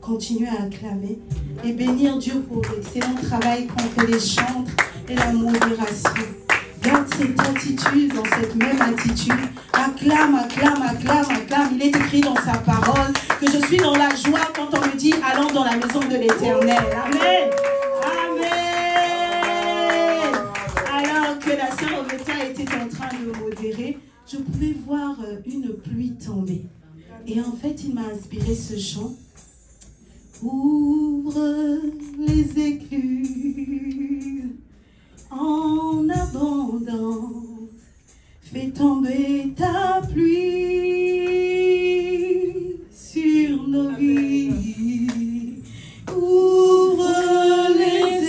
continuer à acclamer et bénir Dieu pour l'excellent travail qu'on fait les chantres et la modération. Garde cette attitude, dans cette même attitude. Acclame, acclame, acclame, acclame. Il est écrit dans sa parole que je suis dans la joie quand on me dit allons dans la maison de l'Éternel. Amen. Amen. Alors que la sœur Oveta était en train de modérer, je pouvais voir une pluie tomber. Et en fait, il m'a inspiré ce chant. Ouvre les écluses en abondance, fais tomber ta pluie sur nos vies. Ouvre les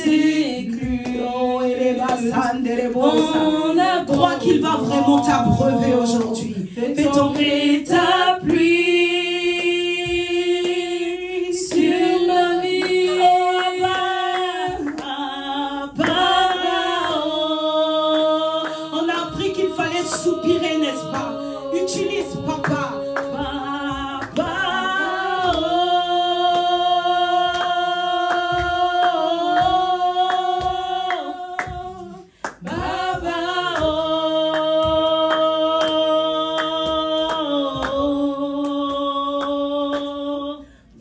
écluses, oh, et les bassins de les bosses. Crois qu'il va vraiment t'abreuver aujourd'hui. Fais tomber ta pluie. Soupirer, n'est-ce pas? Utilise papa. Papa, oh. Papa, oh.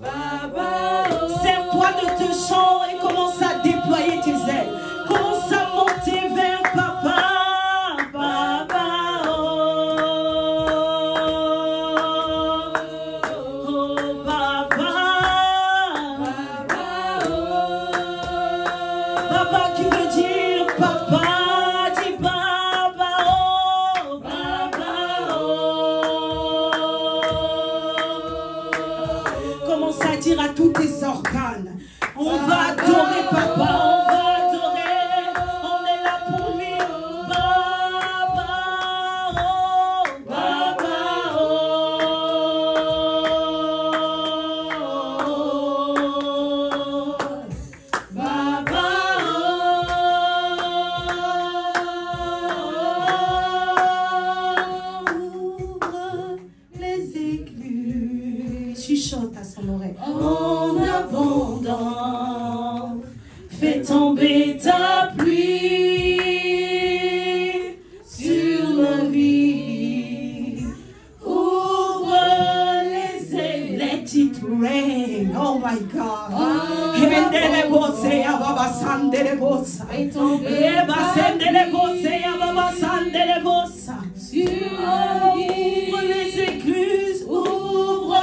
Papa, oh. Sers-toi de tes chants et commence à déployer tes ailes. Commence à monter vers papa. À tous tes organes. On va adorer papa, on va adorer, on est là pour lui. Papa, oh, papa, oh, papa, oh. Ouvre les écluses. Chuchote à son oreille. En abondance, fais tomber ta pluie sur ma vie. Ouvre les ailes, let it rain. Oh my God. Fais tomber ouvre les écluses, ouvre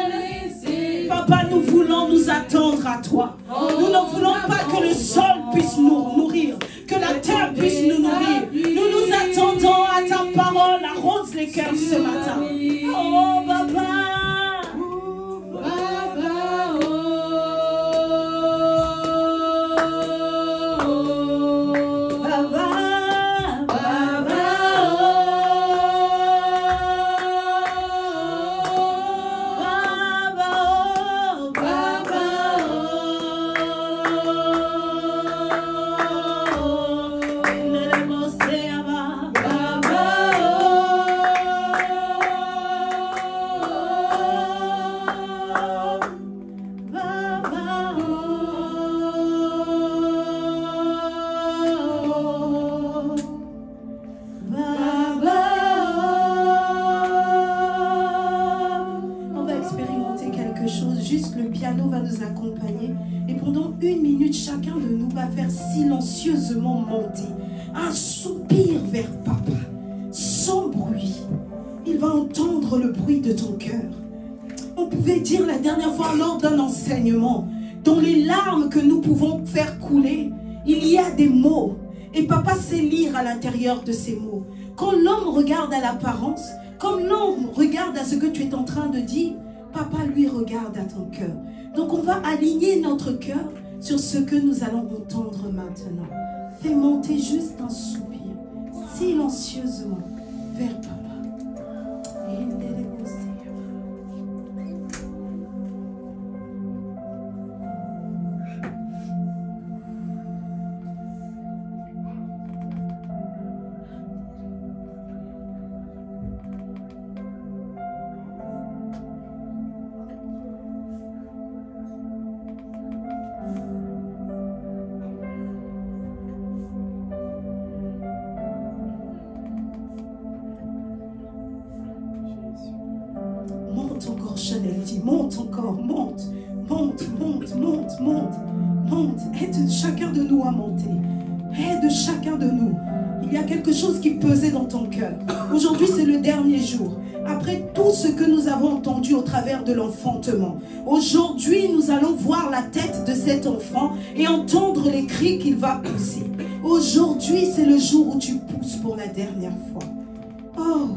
les écluses. Papa, nous voulons nous attendre à toi. Nous ne voulons pas que le sol puisse nous nourrir, que la terre puisse nous nourrir. Nous nous attendons à ta parole. Arrose les cœurs ce matin. Oh, papa. Chacun de nous va faire silencieusement monter un soupir vers papa, sans bruit. Il va entendre le bruit de ton cœur. On pouvait dire la dernière fois lors d'un enseignement, dans les larmes que nous pouvons faire couler, il y a des mots. Et papa sait lire à l'intérieur de ces mots. Quand l'homme regarde à l'apparence, comme l'homme regarde à ce que tu es en train de dire, papa lui regarde à ton cœur. Donc on va aligner notre cœur sur ce que nous allons entendre maintenant. Fais monter juste un soupir, silencieusement, vers papa. Chanel dit, monte encore, monte, monte, monte, monte, monte, monte. Aide chacun de nous à monter. Aide chacun de nous. Il y a quelque chose qui pesait dans ton cœur. Aujourd'hui, c'est le dernier jour. Après tout ce que nous avons entendu au travers de l'enfantement, aujourd'hui, nous allons voir la tête de cet enfant et entendre les cris qu'il va pousser. Aujourd'hui, c'est le jour où tu pousses pour la dernière fois. Oh!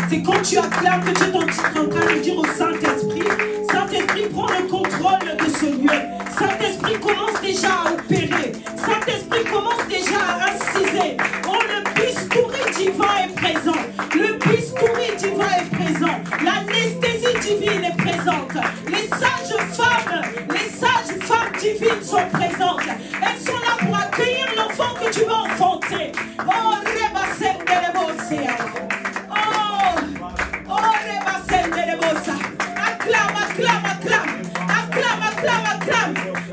C'est quand tu acclames que tu es en train de dire au Saint-Esprit, Saint-Esprit, prends le contrôle de ce lieu. Saint-Esprit commence déjà à opérer. Saint-Esprit commence déjà à inciser. Oh, le bistouri divin est présent. Le bistouri divin est présent. L'anesthésie divine est présente. Les sages femmes divines sont présentes. Elles sont là pour accueillir l'enfant que tu vas enfanter. Oh,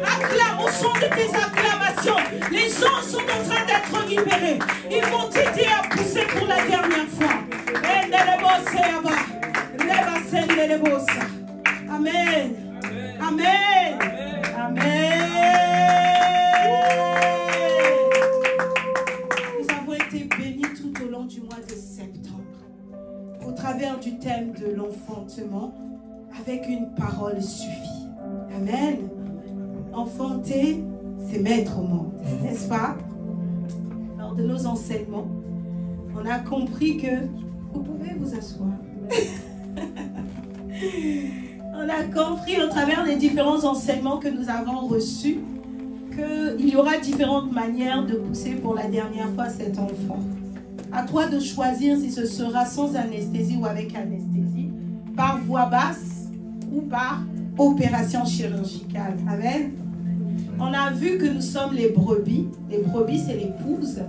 acclame au son de tes acclamations. Les gens sont en train d'être libérés. Ils vont t'aider à pousser pour la dernière fois. Amen. Amen. Amen. Nous avons été bénis tout au long du mois de septembre au travers du thème de l'enfantement. Avec une parole suffit. Amen. Enfanter, c'est mettre au monde, n'est-ce pas? Lors de nos enseignements, on a compris que... Vous pouvez vous asseoir. On a compris au travers des différents enseignements que nous avons reçus qu'il y aura différentes manières de pousser pour la dernière fois cet enfant. À toi de choisir si ce sera sans anesthésie ou avec anesthésie, par voix basse ou par opération chirurgicale. Amen. On a vu que nous sommes les brebis. Les brebis, c'est l'épouse.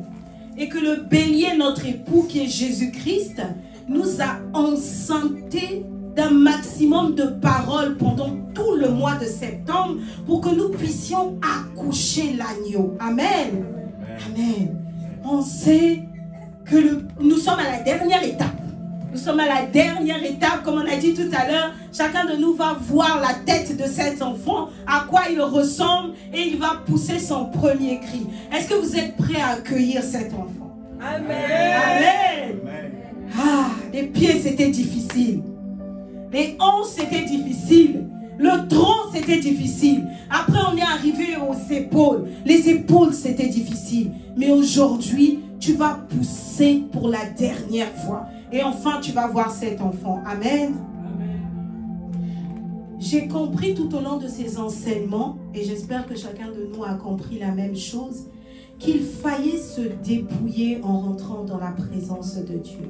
Et que le bélier, notre époux, qui est Jésus-Christ, nous a enceintés d'un maximum de paroles pendant tout le mois de septembre pour que nous puissions accoucher l'agneau. Amen. Amen. On sait que nous sommes à la dernière étape. Nous sommes à la dernière étape, comme on a dit tout à l'heure. Chacun de nous va voir la tête de cet enfant, à quoi il ressemble, et il va pousser son premier cri. Est-ce que vous êtes prêts à accueillir cet enfant? Amen. Amen. Amen. Ah, les pieds, c'était difficile. Les hanches, c'était difficile. Le tronc, c'était difficile. Après, on est arrivé aux épaules. Les épaules, c'était difficile. Mais aujourd'hui, tu vas pousser pour la dernière fois. Et enfin, tu vas voir cet enfant. Amen. J'ai compris tout au long de ces enseignements, et j'espère que chacun de nous a compris la même chose, qu'il fallait se dépouiller en rentrant dans la présence de Dieu.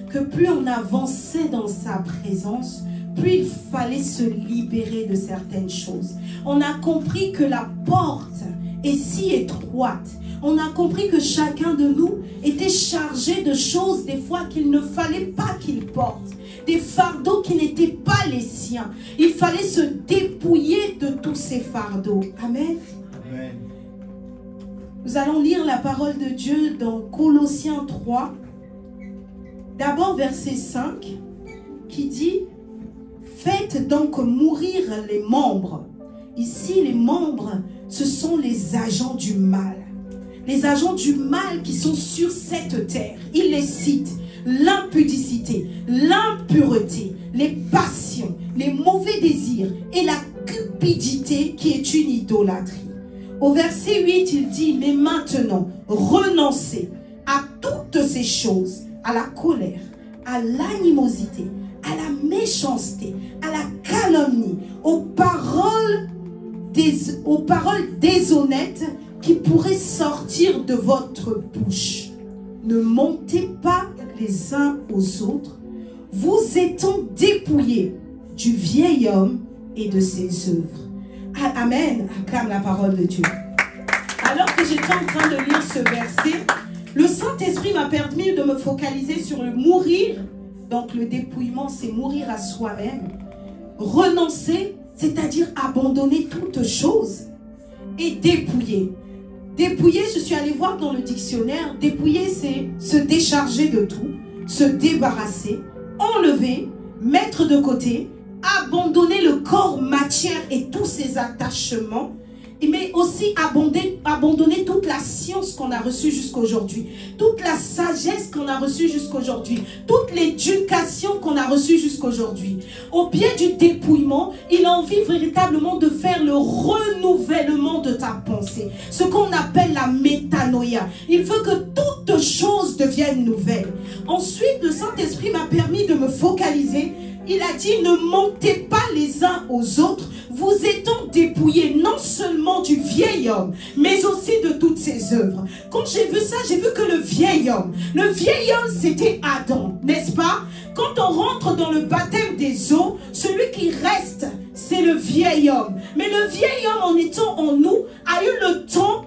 Que plus on avançait dans sa présence, plus il fallait se libérer de certaines choses. On a compris que la porte est si étroite. On a compris que chacun de nous était chargé de choses des fois qu'il ne fallait pas qu'il porte. Des fardeaux qui n'étaient pas les siens. Il fallait se dépouiller de tous ces fardeaux. Amen. Amen. Nous allons lire la parole de Dieu dans Colossiens 3. D'abord verset 5 qui dit: faites donc mourir les membres. Ici, les membres, ce sont les agents du mal. Les agents du mal qui sont sur cette terre. Il les cite: l'impudicité, l'impureté, les passions, les mauvais désirs et la cupidité qui est une idolâtrie. Au verset 8, il dit: mais maintenant, renoncez à toutes ces choses, à la colère, à l'animosité, à la méchanceté, à la calomnie, aux paroles déshonnêtes qui pourraient sortir de votre bouche. Ne mentez pas les uns aux autres, vous étant dépouillés du vieil homme et de ses œuvres. Amen. Acclame la parole de Dieu. Alors que j'étais en train de lire ce verset, le Saint-Esprit m'a permis de me focaliser sur le mourir Donc le dépouillement, c'est mourir à soi-même. Renoncer, c'est-à-dire abandonner toute chose. Et dépouiller. Dépouiller, je suis allée voir dans le dictionnaire, dépouiller c'est se décharger de tout, se débarrasser, enlever, mettre de côté, abandonner le corps, matière et tous ses attachements, mais aussi abandonner toute la science qu'on a reçue jusqu'à aujourd'hui, toute la sagesse qu'on a reçue jusqu'à aujourd'hui, toute l'éducation qu'on a reçue jusqu'à aujourd'hui. Au biais du dépouillement, il a envie véritablement de faire le renouvellement de ta pensée, ce qu'on appelle la métanoïa. Il veut que toute chose devienne nouvelle. Ensuite, le Saint-Esprit m'a permis de me focaliser. Il a dit, ne mentez pas les uns aux autres, vous étant dépouillés non seulement du vieil homme, mais aussi de toutes ses œuvres. Quand j'ai vu ça, j'ai vu que le vieil homme c'était Adam, n'est-ce pas? Quand on rentre dans le baptême des eaux, celui qui reste, c'est le vieil homme. Mais le vieil homme, en étant en nous, a eu le temps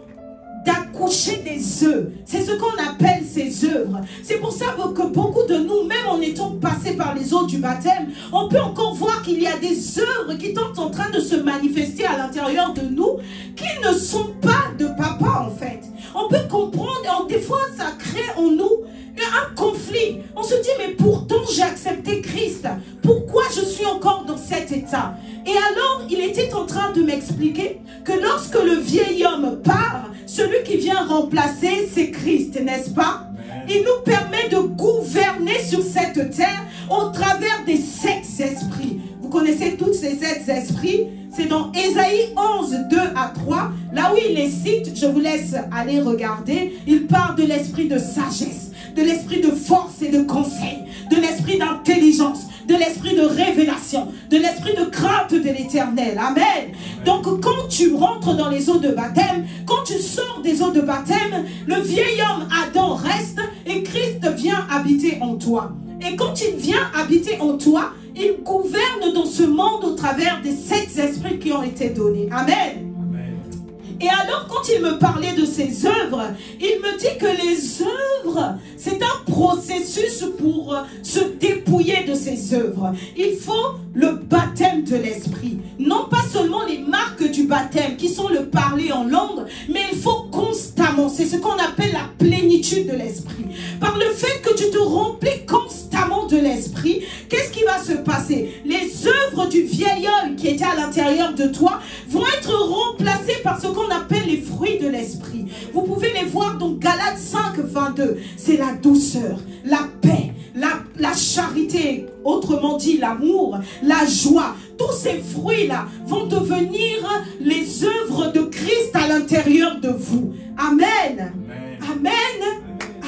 d'accoucher des œufs. C'est ce qu'on appelle ses œuvres. C'est pour ça que beaucoup de nous, même en étant passés par les eaux du baptême, on peut encore voir qu'il y a des œuvres qui sont en train de se manifester à l'intérieur de nous, qui ne sont pas de papa en fait. On peut comprendre, des fois ça crée en nous un conflit. On se dit, mais pourtant j'ai accepté Christ. Pourquoi je suis encore dans cet état? Et alors, il était en train de m'expliquer que lorsque le vieil homme part, celui qui vient remplacer, c'est Christ, n'est-ce pas? Il nous permet de gouverner sur cette terre au travers des 7 esprits. Vous connaissez tous ces 7 esprits? C'est dans Ésaïe 11, 2 à 3. Là où il les cite, je vous laisse aller regarder. Il parle de l'esprit de sagesse, de l'esprit de force et de conseil, de l'esprit d'intelligence, de l'esprit de révélation, de l'esprit de crainte de l'Éternel. Amen. Donc quand tu rentres dans les eaux de baptême, quand tu sors des eaux de baptême, le vieil homme Adam reste et Christ vient habiter en toi. Et quand il vient habiter en toi, il gouverne dans ce monde au travers des 7 esprits qui ont été donnés. Amen. Et alors, quand il me parlait de ses œuvres, il me dit que les œuvres, c'est un processus pour se dépouiller de ses œuvres. Il faut le baptême de l'esprit. Non pas seulement les marques du baptême, qui sont le parler en langue, mais il faut constamment. C'est ce qu'on appelle la plénitude de l'esprit. Par le fait que tu te remplis constamment de l'esprit, qu'est-ce qui va se passer? Les œuvres du vieil homme qui étaient à l'intérieur de toi vont être remplacées par ce qu'on appelle les fruits de l'esprit. Vous pouvez les voir dans Galates 5, 22. C'est la douceur, la paix, la charité, autrement dit l'amour, la joie. Tous ces fruits-là vont devenir les œuvres de Christ à l'intérieur de vous. Amen. Amen.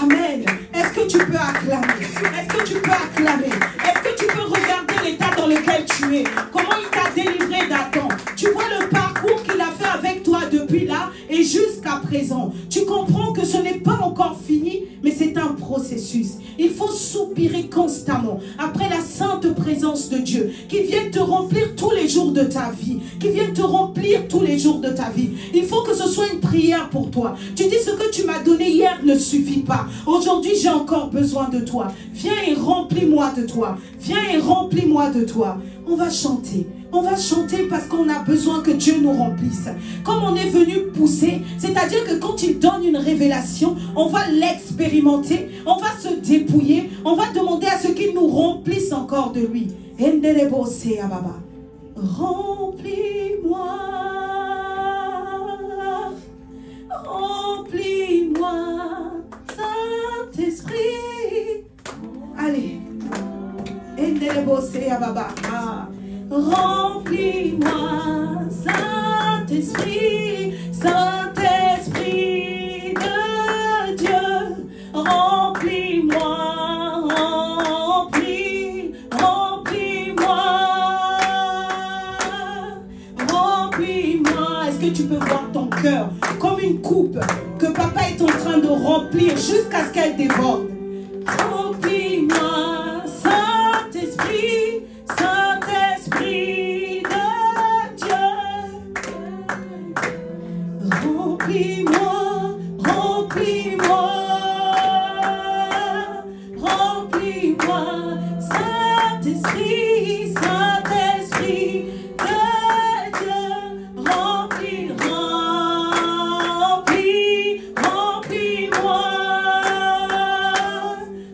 Amen. Est-ce que tu peux acclamer? Est-ce que tu peux acclamer? Est-ce que tu peux regarder l'état dans lequel tu es? Comment il t'a délivré d'Adam? Tu vois le parcours qu'il a fait avec toi depuis là et jusqu'à présent. Tu comprends que ce n'est pas encore fini, mais c'est un processus. Il faut soupirer constamment après la sainte présence de Dieu qui vient te remplir tous les jours de ta vie, qui vient te remplir tous les jours de ta vie. Il faut que ce soit une prière pour toi. Tu dis, ce que tu m'as donné hier ne suffit pas. Aujourd'hui, j'ai encore besoin de toi. Viens et remplis-moi de toi. Viens et remplis-moi de toi. On va chanter. On va chanter parce qu'on a besoin que Dieu nous remplisse. Comme on est venu pousser, c'est-à-dire que quand il donne une révélation, on va l'expérimenter, on va se dépouiller, on va demander à ce qu'il nous remplisse encore de lui. Remplis-moi, remplis-moi, Saint-Esprit. Allez. Remplis-moi, Saint-Esprit, Saint-Esprit de Dieu. Remplis-moi, remplis-moi, remplis-moi. Est-ce que tu peux voir ton cœur comme une coupe que papa est en train de remplir jusqu'à ce qu'elle déborde? Remplis-moi, Saint-Esprit, Saint-Esprit de Dieu. Remplis-moi, remplis-moi, remplis-moi, Saint-Esprit, Saint-Esprit de Dieu, remplis, remplis, remplis-moi,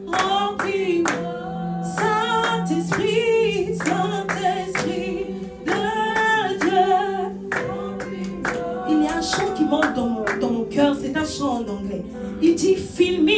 remplis-moi. Saint-Esprit, Saint-Esprit de Dieu, remplis-moi. Il y a un chant qui monte dans mon cœur, c'est un chant en anglais. Il dit, fill me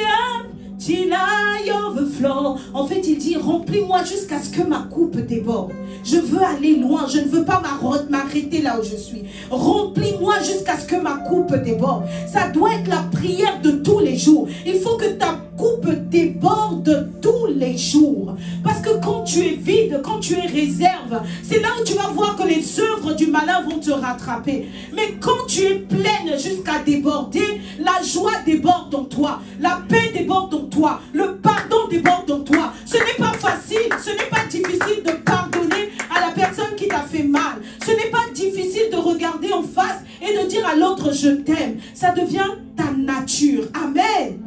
up till I overflow. En fait, il dit, remplis-moi jusqu'à ce que ma coupe déborde. Je veux aller loin, je ne veux pas m'arrêter là où je suis. Remplis-moi jusqu'à ce que ma coupe déborde. Ça doit être la prière de tous les jours. Il faut que ta coupe déborde tous les jours. Parce que quand tu es vide, quand tu es réserve, c'est là où tu vas voir que les œuvres du malin vont te rattraper. Mais quand tu es pleine jusqu'à déborder, la joie déborde en toi, la paix déborde en toi, le pardon déborde en toi. Ce n'est pas facile, ce n'est pas difficile de pardonner à la personne qui t'a fait mal. Ce n'est pas difficile de regarder en face et de dire à l'autre je t'aime. Ça devient ta nature. Amen.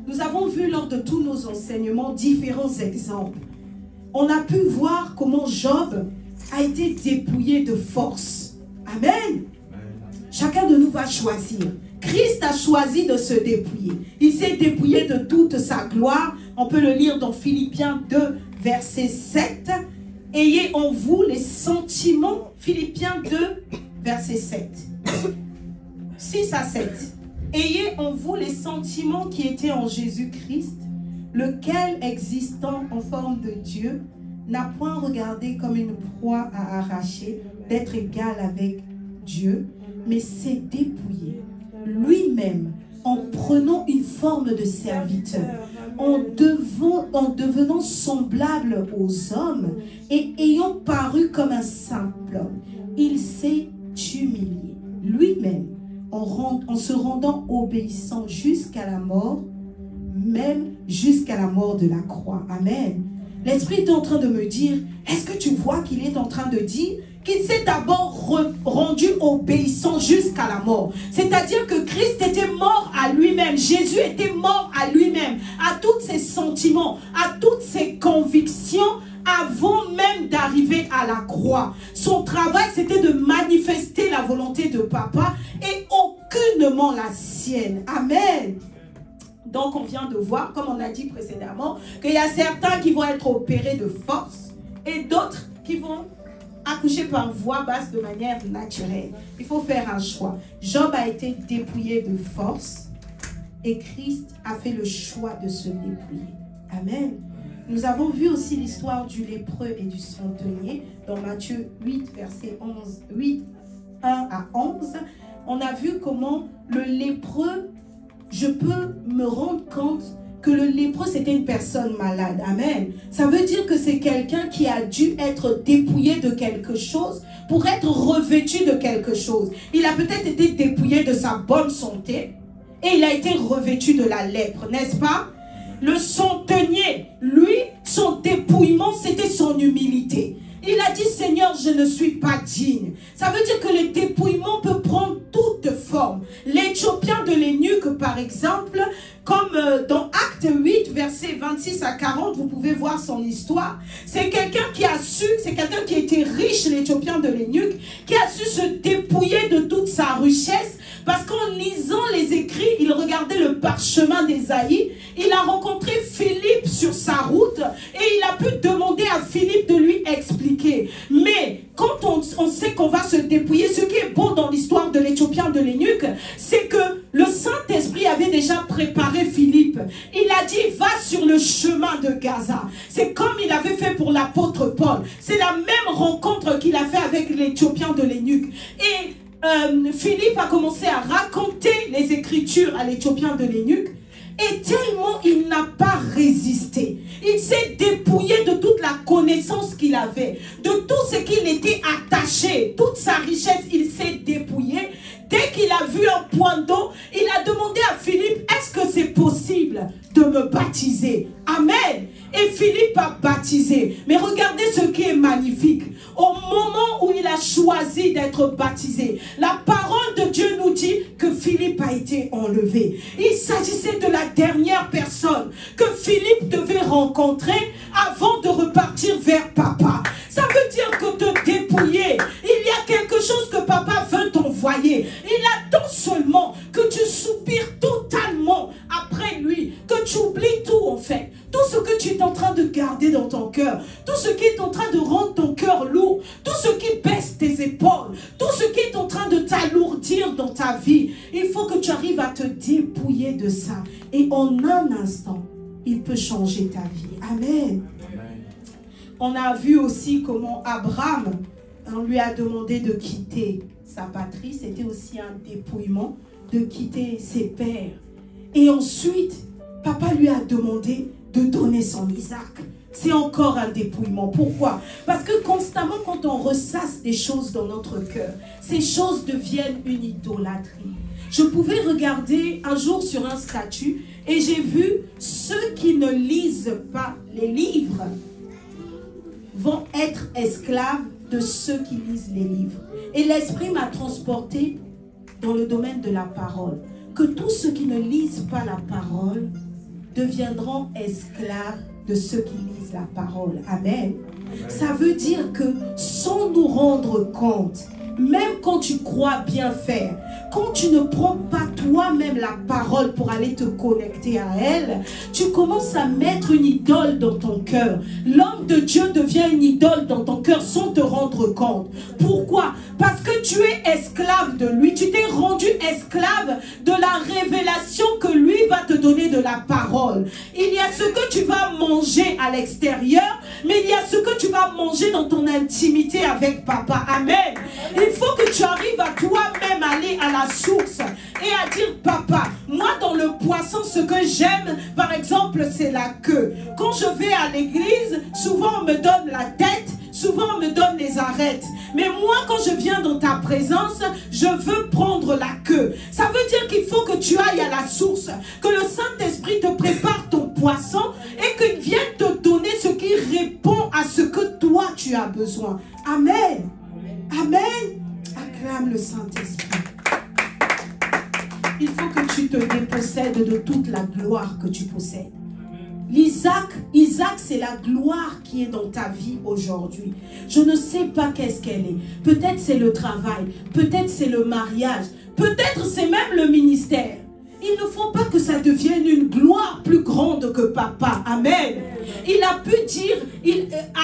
Nous avons vu lors de tous nos enseignements différents exemples. On a pu voir comment Job a été dépouillé de force. Amen. Chacun de nous va choisir. Christ a choisi de se dépouiller. Il s'est dépouillé de toute sa gloire. On peut le lire dans Philippiens 2, verset 7. Ayez en vous les sentiments. Philippiens 2, verset 7. 6 à 7. Ayez en vous les sentiments qui étaient en Jésus-Christ, lequel, existant en forme de Dieu, n'a point regardé comme une proie à arracher d'être égal avec Dieu, mais s'est dépouillé lui-même en prenant une forme de serviteur, en devenant semblable aux hommes et ayant paru comme un simple homme. Il s'est humilié lui-même en se rendant obéissant jusqu'à la mort, même jusqu'à la mort de la croix. Amen. L'Esprit est en train de me dire, est-ce que tu vois qu'il est en train de dire qu'il s'est d'abord rendu obéissant jusqu'à la mort. C'est-à-dire que Christ était mort à lui-même. Jésus était mort à lui-même, à tous ses sentiments, à toutes ses convictions, avant même d'arriver à la croix. Son travail, c'était de manifester la volonté de Papa et aucunement la sienne. Amen. Donc, on vient de voir, comme on a dit précédemment, qu'il y a certains qui vont être opérés de force et d'autres qui vont accoucher par voie basse de manière naturelle. Il faut faire un choix. Job a été dépouillé de force et Christ a fait le choix de se dépouiller. Amen. Nous avons vu aussi l'histoire du lépreux et du centenier dans Matthieu 8, verset 1 à 11. On a vu comment le lépreux, je peux me rendre compte que le lépreux, c'était une personne malade. Amen. Ça veut dire que c'est quelqu'un qui a dû être dépouillé de quelque chose pour être revêtu de quelque chose. Il a peut-être été dépouillé de sa bonne santé et il a été revêtu de la lèpre, n'est-ce pas? Le centenier, lui, son dépouillement, c'était son humilité. Il a dit, Seigneur, je ne suis pas digne. Ça veut dire que le dépouillement peut prendre toute forme. L'Éthiopien de l'eunuque, par exemple, comme dans Acte 8, versets 26 à 40, vous pouvez voir son histoire. C'est quelqu'un qui a su, c'est quelqu'un qui était riche, l'Éthiopien de l'eunuque, qui a su se dépouiller de toute sa richesse. Parce qu'en lisant les écrits, il regardait le parchemin d'Ésaïe. Il a rencontré Philippe sur sa route et il a pu demander à Philippe de lui expliquer. Mais quand on sait qu'on va se dépouiller, ce qui est beau dans l'histoire de l'Éthiopien de l'eunuque, c'est que le Saint-Esprit avait déjà préparé Philippe. Il a dit, va sur le chemin de Gaza. C'est comme il avait fait pour l'apôtre Paul. C'est la même rencontre qu'il a fait avec l'Éthiopien de l'eunuque. Et Philippe a commencé à raconter les Écritures à l'Éthiopien de l'eunuque et tellement il n'a pas résisté. Il s'est dépouillé de toute la connaissance qu'il avait, de tout ce qu'il était attaché, toute sa richesse, il s'est dépouillé. Dès qu'il a vu un point d'eau, il a demandé à Philippe, est-ce que c'est possible de me baptiser? Amen. Et Philippe a baptisé. Mais regardez ce qui est magnifique. Au moment où il a choisi d'être baptisé, la parole de Dieu nous dit que Philippe a été enlevé. Il s'agissait de la dernière personne que Philippe devait rencontrer avant de repartir vers papa. Ça veut dire que te dépouiller, il y a quelque chose que papa veut t'envoyer. Il attend seulement que tu soupires totalement après lui, que tu oublies tout en fait. Tout ce que tu es en train de garder dans ton cœur, tout ce qui est en train de rendre ton cœur lourd, tout ce qui baisse tes épaules, tout ce qui est en train de t'alourdir dans ta vie, il faut que tu arrives à te dépouiller de ça. Et en un instant, il peut changer ta vie. Amen. On a vu aussi comment Abraham, on lui a demandé de quitter sa patrie. C'était aussi un dépouillement, de quitter ses pères. Et ensuite, papa lui a demandé de donner son Isaac. C'est encore un dépouillement. Pourquoi? Parce que constamment, quand on ressasse des choses dans notre cœur, ces choses deviennent une idolâtrie. Je pouvais regarder un jour sur un statut et j'ai vu ceux qui ne lisent pas les livres vont être esclaves de ceux qui lisent les livres. Et l'Esprit m'a transporté dans le domaine de la parole. Que tous ceux qui ne lisent pas la parole deviendront esclaves de ceux qui lisent la parole. Amen. Ça veut dire que sans nous rendre compte, même quand tu crois bien faire, quand tu ne prends pas toi-même la parole pour aller te connecter à elle, tu commences à mettre une idole dans ton cœur. L'homme de Dieu devient une idole dans ton cœur sans te rendre compte. Pourquoi? Parce que tu es esclave de lui. Tu t'es rendu esclave de la révélation que lui va te donner de la parole. Il y a ce que tu vas manger à l'extérieur, mais il y a ce que tu vas manger dans ton intimité avec papa. Amen. Il faut que tu arrives à toi-même aller à la source et à dire, papa, moi dans le poisson, ce que j'aime, par exemple, c'est la queue. Quand je vais à l'église, souvent on me donne la tête, souvent on me donne les arêtes. Mais moi, quand je viens dans ta présence, je veux prendre la queue. Ça veut dire qu'il faut que tu ailles à la source, que le Saint-Esprit te prépare ton poisson et qu'il vienne te donner ce qui répond à ce que toi tu as besoin. Amen. Amen. Acclame le Saint-Esprit. Il faut que tu te dépossèdes de toute la gloire que tu possèdes. Isaac, c'est la gloire qui est dans ta vie aujourd'hui. Je ne sais pas qu'est-ce qu'elle est. Peut-être c'est le travail, peut-être c'est le mariage, peut-être c'est même le ministère. Il ne faut pas que ça devienne une gloire plus grande que papa. Amen. Il a pu dire,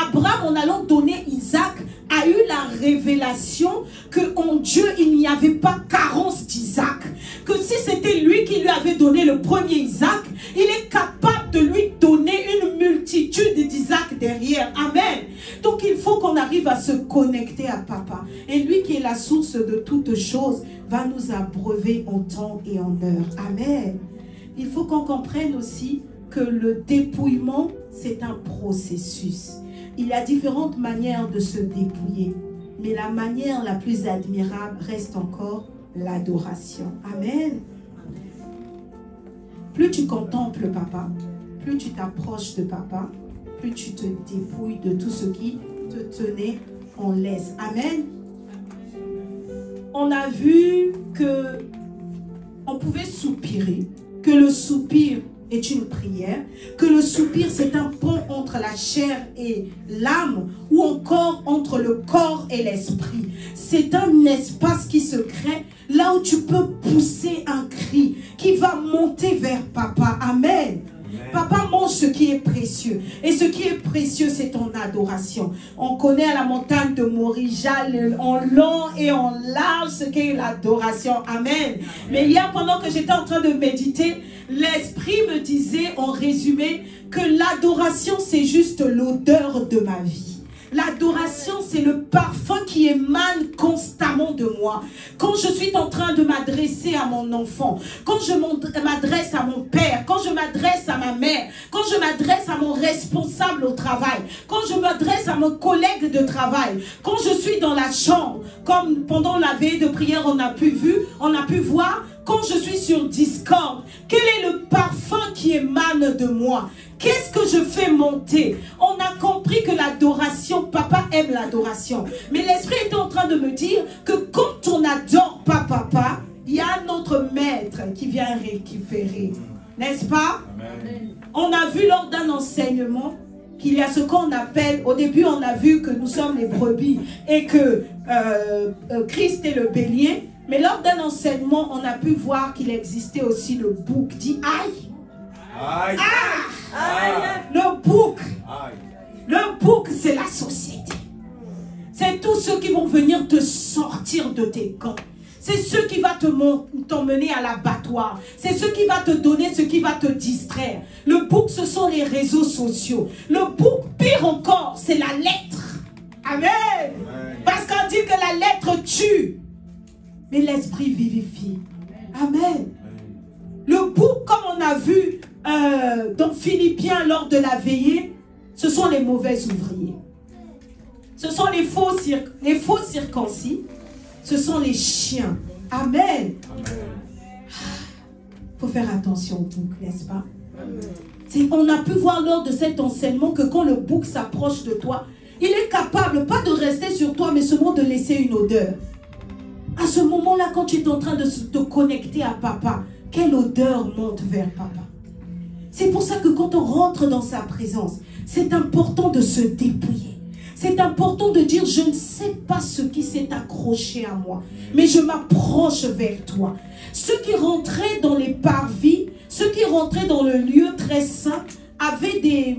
Abraham, en allant donner Isaac, a eu la révélation que en Dieu, il n'y avait pas carence d'Isaac. Que si c'était lui qui lui avait donné le premier Isaac, il est capable de lui donner une multitude d'Isaac derrière. Amen. Donc il faut qu'on arrive à se connecter à papa. Et lui qui est la source de toutes choses, va nous abreuver en temps et en heure. Amen. Il faut qu'on comprenne aussi que le dépouillement, c'est un processus. Il y a différentes manières de se dépouiller. Mais la manière la plus admirable reste encore l'adoration. Amen. Plus tu contemples papa, plus tu t'approches de papa, plus tu te dépouilles de tout ce qui te tenait en laisse. Amen. On a vu que on pouvait soupirer, que le soupir est une prière, que le soupir c'est un pont entre la chair et l'âme ou encore entre le corps et l'esprit. C'est un espace qui se crée là où tu peux pousser un cri qui va monter vers papa. Amen. Papa mange ce qui est précieux. Et ce qui est précieux, c'est ton adoration. On connaît à la montagne de Morija, en long et en large, ce qu'est l'adoration. Amen. Mais hier, pendant que j'étais en train de méditer, l'Esprit me disait en résumé que l'adoration, c'est juste l'odeur de ma vie. L'adoration, c'est le parfum qui émane constamment de moi. Quand je suis en train de m'adresser à mon enfant, quand je m'adresse à mon père, quand je m'adresse à ma mère, quand je m'adresse à mon responsable au travail, quand je m'adresse à mon collègue de travail, quand je suis dans la chambre, comme pendant la veille de prière, on a pu voir, quand je suis sur Discord, quel est le parfum qui émane de moi? Qu'est-ce que je fais monter? On a compris que l'adoration, papa aime l'adoration. Mais l'Esprit était en train de me dire que quand on n'adore pas papa, il y a un autre maître qui vient récupérer. N'est-ce pas? Amen. On a vu lors d'un enseignement qu'il y a ce qu'on appelle, au début on a vu que nous sommes les brebis et que Christ est le bélier, mais lors d'un enseignement, on a pu voir qu'il existait aussi le bouc. Dis aïe. Aïe. Ah, aïe. Le bouc. Aïe. Le bouc, c'est la société. C'est tous ceux qui vont venir te sortir de tes gants. C'est ceux qui vont t'emmener à l'abattoir. C'est ceux qui vont te donner ce qui va te distraire. Le bouc, ce sont les réseaux sociaux. Le bouc, pire encore, c'est la lettre. Amen. Amen. Parce qu'on dit que la lettre tue, mais l'esprit vivifie. Amen. Amen. Le bouc, comme on a vu dans Philippiens lors de la veillée, ce sont les mauvais ouvriers. Ce sont les faux circoncis. Ce sont les chiens. Amen. Il faut faire attention au bouc, n'est-ce pas? On a pu voir lors de cet enseignement que quand le bouc s'approche de toi, il est capable, pas de rester sur toi, mais seulement de laisser une odeur. À ce moment-là, quand tu es en train de te connecter à papa, quelle odeur monte vers papa? C'est pour ça que quand on rentre dans sa présence, c'est important de se dépouiller. C'est important de dire, je ne sais pas ce qui s'est accroché à moi, mais je m'approche vers toi. Ceux qui rentraient dans les parvis, ceux qui rentraient dans le lieu très saint, avaient des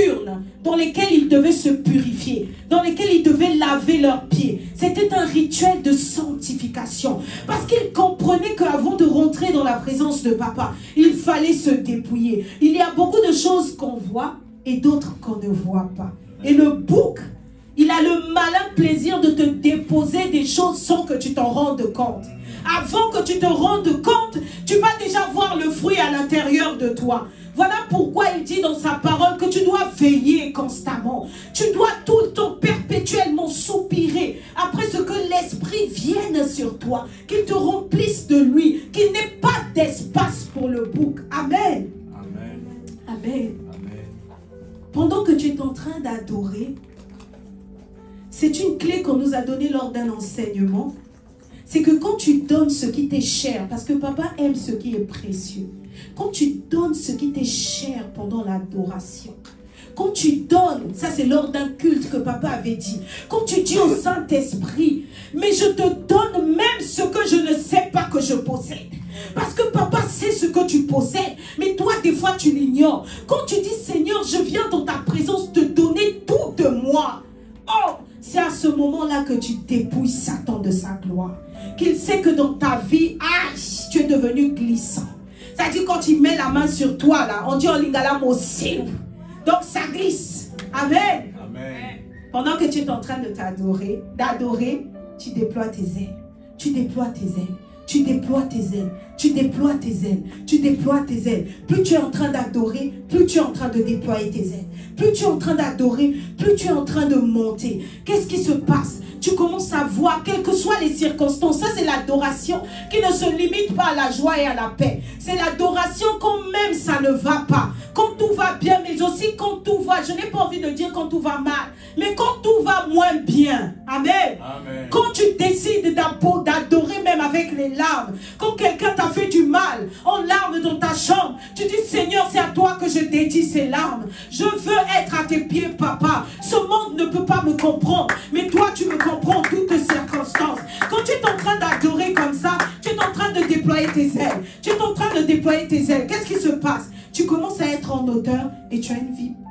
urnes dans lesquelles ils devaient se purifier, dans lesquelles ils devaient laver leurs pieds. C'était un rituel de sanctification. Parce qu'ils comprenaient qu'avant de rentrer dans la présence de papa, il fallait se dépouiller. Il y a beaucoup de choses qu'on voit et d'autres qu'on ne voit pas. Et le bouc, il a le malin plaisir de te déposer des choses sans que tu t'en rendes compte. Avant que tu te rendes compte, tu vas déjà voir le fruit à l'intérieur de toi. Voilà pourquoi il dit dans sa parole que tu dois veiller constamment. Tu dois tout le temps perpétuellement soupirer après ce que l'Esprit vienne sur toi, qu'il te remplisse de lui, qu'il n'ait pas d'espace pour le bouc. Amen. Amen. Amen. Pendant que tu es en train d'adorer, c'est une clé qu'on nous a donnée lors d'un enseignement. C'est que quand tu donnes ce qui t'est cher, parce que papa aime ce qui est précieux. Quand tu donnes ce qui t'est cher pendant l'adoration, quand tu donnes, ça c'est lors d'un culte que papa avait dit, quand tu dis au Saint-Esprit, mais je te donne même ce que je ne sais pas que je possède. Parce que papa sait ce que tu possèdes, mais toi des fois tu l'ignores. Quand tu dis Seigneur, je viens dans ta présence te donner tout de moi. Oh, c'est à ce moment-là que tu dépouilles Satan de sa gloire. Qu'il sait que dans ta vie, tu es devenu glissant. C'est-à-dire quand il met la main sur toi, là, on dit en lingala mosil. Donc ça glisse. Amen. Amen. Pendant que tu es en train de d'adorer, tu déploies tes ailes. Tu déploies tes ailes. Tu déploies tes ailes, tu déploies tes ailes, tu déploies tes ailes. Plus tu es en train d'adorer, plus tu es en train de déployer tes ailes. Plus tu es en train d'adorer, plus tu es en train de monter. Qu'est-ce qui se passe? Tu commences à voir, quelles que soient les circonstances. Ça, c'est l'adoration qui ne se limite pas à la joie et à la paix. C'est l'adoration quand même ça ne va pas. Quand tout va bien, mais aussi quand tout va, je n'ai pas envie de dire quand tout va mal, mais quand tout va moins bien. Amen. Amen. Quand tu décides d'adorer même avec les larmes, quand quelqu'un t'a fait du mal, en larmes dans ta chambre, tu dis Seigneur, c'est à toi que je dédie ces larmes. Je veux être à tes pieds, papa. Ce monde ne peut pas me comprendre, mais toi tu me comprends en toutes circonstances. Quand tu es en train d'adorer comme ça, tu es en train de déployer tes ailes. Tu es en train de déployer tes ailes. Qu'est-ce qui se passe? Tu commences à être en hauteur et tu as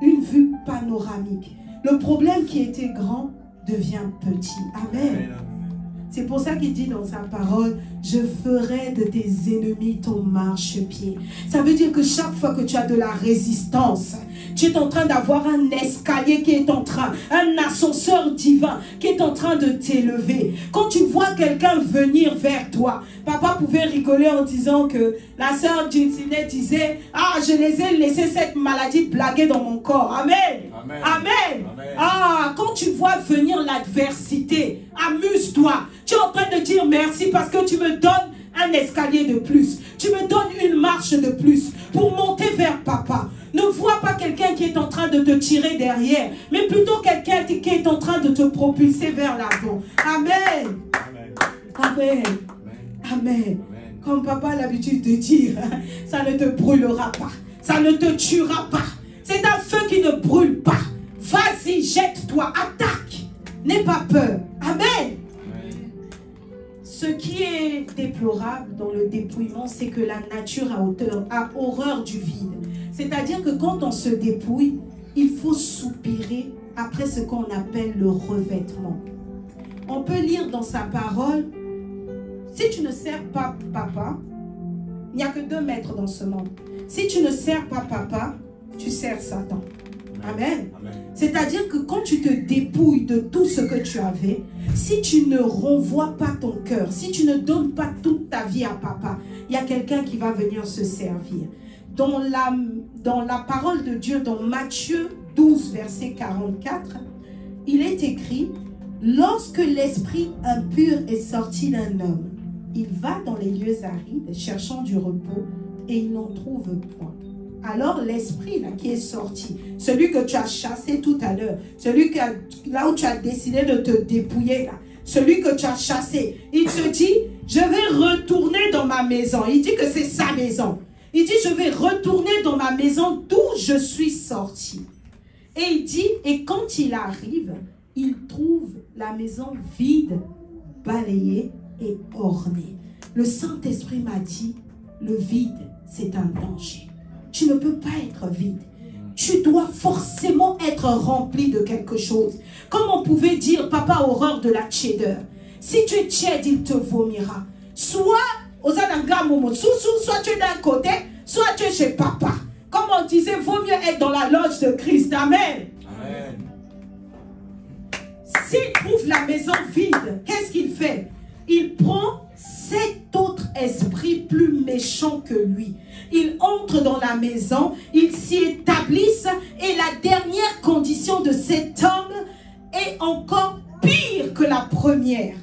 une vue panoramique. Le problème qui était grand devient petit. Amen. C'est pour ça qu'il dit dans sa parole, je ferai de tes ennemis ton marchepied. Ça veut dire que chaque fois que tu as de la résistance, tu es en train d'avoir un escalier qui est en train, un ascenseur divin qui est en train de t'élever. Quand tu vois quelqu'un venir vers toi, papa pouvait rigoler en disant que la sœur Dulcinée disait, ah, je les ai laissé cette maladie blaguer dans mon corps. Amen. Amen. Amen. Amen. Ah, quand tu vois venir l'adversité, amuse-toi. Tu es en train de dire merci parce que tu me donnes un escalier de plus. Tu me donnes une marche de plus pour monter vers papa. Ne vois pas quelqu'un qui est en train de te tirer derrière, mais plutôt quelqu'un qui est en train de te propulser vers l'avant. Amen. Amen. Amen. Amen. Comme papa a l'habitude de dire, ça ne te brûlera pas, ça ne te tuera pas. C'est un feu qui ne brûle pas. Vas-y, jette-toi, attaque. N'aie pas peur. Amen. Ce qui est déplorable dans le dépouillement, c'est que la nature a horreur du vide. C'est-à-dire que quand on se dépouille, il faut soupirer après ce qu'on appelle le revêtement. On peut lire dans sa parole, si tu ne sers pas papa, il n'y a que 2 maîtres dans ce monde. Si tu ne sers pas papa, tu sers Satan. Amen. C'est-à-dire que quand tu te dépouilles de tout ce que tu avais, si tu ne renvoies pas ton cœur, si tu ne donnes pas toute ta vie à papa, il y a quelqu'un qui va venir se servir. Dans la parole de Dieu, dans Matthieu 12, verset 44, il est écrit, « Lorsque l'esprit impur est sorti d'un homme, il va dans les lieux arides, cherchant du repos, et il n'en trouve point. Alors l'esprit qui est sorti, celui que tu as chassé tout à l'heure, celui là où tu as décidé de te dépouiller, là, celui que tu as chassé, il te dit, je vais retourner dans ma maison. Il dit que c'est sa maison. Il dit, je vais retourner dans ma maison d'où je suis sorti. Et il dit, et quand il arrive, il trouve la maison vide, balayée et ornée. Le Saint-Esprit m'a dit, le vide, c'est un danger. Tu ne peux pas être vide. Tu dois forcément être rempli de quelque chose. Comme on pouvait dire, papa a horreur de la cheddar. Si tu es tiède, il te vomira. Soit tu es d'un côté, soit tu es chez papa. Comme on disait, vaut mieux être dans la loge de Christ. Amen. Amen. S'il trouve la maison vide, qu'est-ce qu'il fait? Il prend 7 autres esprits plus méchants que lui. Ils entrent dans la maison, ils s'y établissent et la dernière condition de cet homme est encore pire que la première.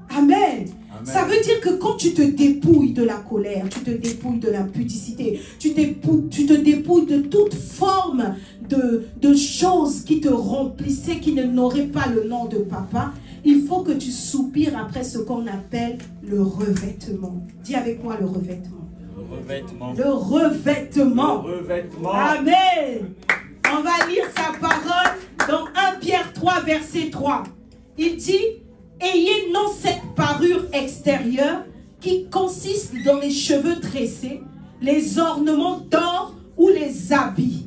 Amen. Amen. Ça veut dire que quand tu te dépouilles de la colère, tu te dépouilles de l'impudicité, tu te dépouilles de toute forme de choses qui te remplissaient, qui n'auraient pas le nom de papa, il faut que tu soupires après ce qu'on appelle le revêtement. Dis avec moi le revêtement. Le revêtement. Le revêtement. Le revêtement. Amen. On va lire sa parole dans 1 Pierre 3, verset 3. Il dit, ayez non cette parure extérieure qui consiste dans les cheveux tressés, les ornements d'or ou les habits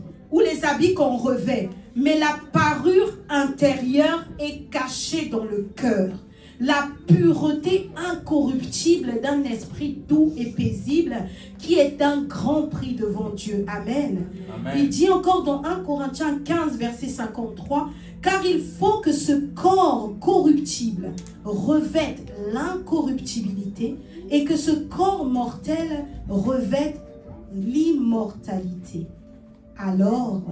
qu'on revêt. Mais la parure intérieure est cachée dans le cœur. La pureté incorruptible d'un esprit doux et paisible qui est d'un grand prix devant Dieu. Amen. Amen. Il dit encore dans 1 Corinthiens 15, verset 53, « Car il faut que ce corps corruptible revête l'incorruptibilité et que ce corps mortel revête l'immortalité. » Alors,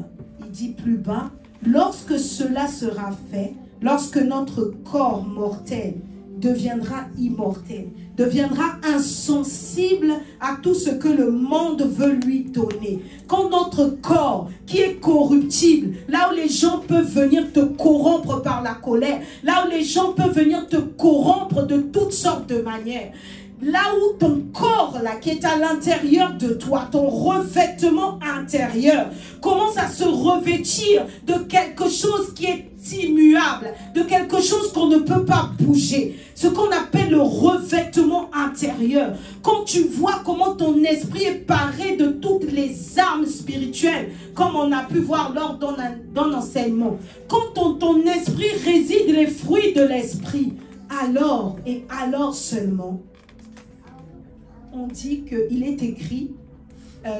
il dit plus bas, lorsque cela sera fait, lorsque notre corps mortel deviendra immortel, deviendra insensible à tout ce que le monde veut lui donner. Quand notre corps, qui est corruptible, là où les gens peuvent venir te corrompre par la colère, là où les gens peuvent venir te corrompre de toutes sortes de manières, là où ton corps, là, qui est à l'intérieur de toi, ton revêtement intérieur, commence à se revêtir de quelque chose qui est immuable, de quelque chose qu'on ne peut pas bouger, ce qu'on appelle le revêtement intérieur. Quand tu vois comment ton esprit est paré de toutes les armes spirituelles, comme on a pu voir lors d'un enseignement, quand ton esprit réside les fruits de l'esprit, alors et alors seulement, on dit qu'il est écrit,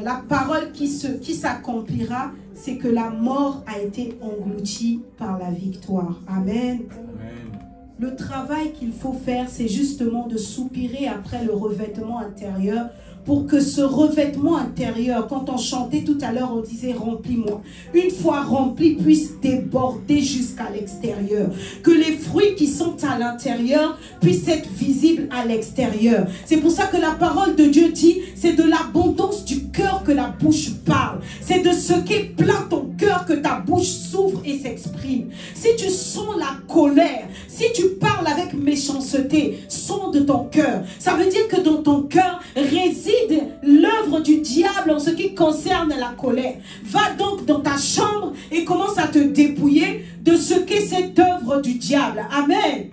la parole qui s'accomplira, c'est que la mort a été engloutie par la victoire. Amen. Amen. Le travail qu'il faut faire, c'est justement de soupirer après le revêtement intérieur, pour que ce revêtement intérieur, quand on chantait tout à l'heure, on disait remplis-moi. Une fois rempli, puisse déborder jusqu'à l'extérieur. Que les fruits qui sont à l'intérieur puissent être visibles à l'extérieur. C'est pour ça que la parole de Dieu dit, c'est de l'abondance du cœur que la bouche parle. C'est de ce qui est plein ton cœur que ta bouche s'ouvre et s'exprime. Si tu sens la colère, si tu parles avec méchanceté, sonde ton cœur. Ça veut dire que dans ton cœur réside l'œuvre du diable en ce qui concerne la colère. Va donc dans ta chambre et commence à te dépouiller de ce qu'est cette œuvre du diable. Amen.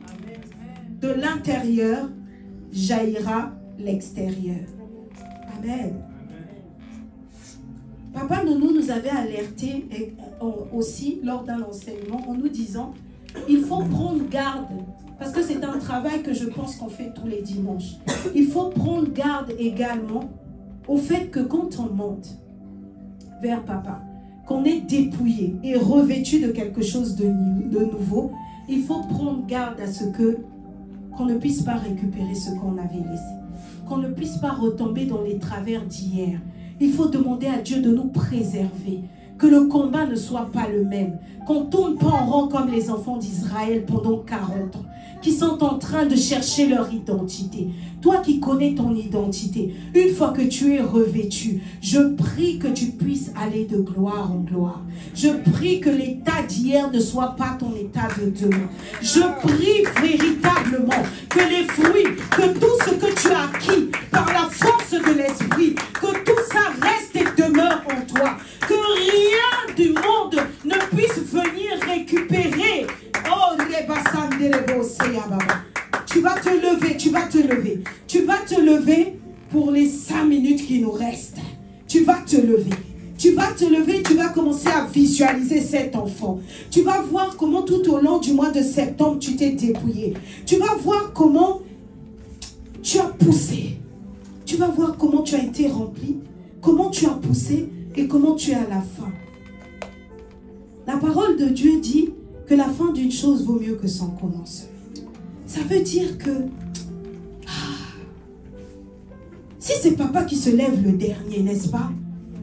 De l'intérieur jaillira l'extérieur. Amen. Papa Nounou nous avait alerté aussi lors d'un enseignement en nous disant il faut prendre garde, parce que c'est un travail que je pense qu'on fait tous les dimanches. Il faut prendre garde également au fait que quand on monte vers Papa, qu'on est dépouillé et revêtu de quelque chose de nouveau, il faut prendre garde à ce que qu'on ne puisse pas récupérer ce qu'on avait laissé, qu'on ne puisse pas retomber dans les travers d'hier. Il faut demander à Dieu de nous préserver, que le combat ne soit pas le même, qu'on ne tourne pas en rond comme les enfants d'Israël pendant 40 ans, qui sont en train de chercher leur identité. Toi qui connais ton identité, une fois que tu es revêtu, je prie que tu puisses aller de gloire en gloire. Je prie que l'état d'hier ne soit pas ton état de demain. Je prie véritablement que les fruits, que tout ce que tu as acquis par la force de l'esprit, que tout ça reste et demeure en toi. Que rien du monde ne puisse venir récupérer. Oh, tu vas te lever, tu vas te lever. Tu vas te lever pour les 5 minutes qui nous restent. Tu vas te lever. Tu vas te lever, tu vas commencer à visualiser cet enfant. Tu vas voir comment tout au long du mois de septembre, tu t'es dépouillé. Tu vas voir comment tu as poussé. Tu vas voir comment tu as été rempli, comment tu as poussé et comment tu es à la fin. La parole de Dieu dit que la fin d'une chose vaut mieux que son commencement. Ça veut dire que si c'est papa qui se lève le dernier, n'est-ce pas?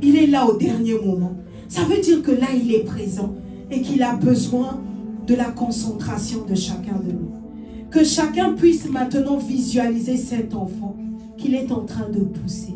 Il est là au dernier moment. Ça veut dire que là, il est présent et qu'il a besoin de la concentration de chacun de nous. Que chacun puisse maintenant visualiser cet enfant qu'il est en train de pousser.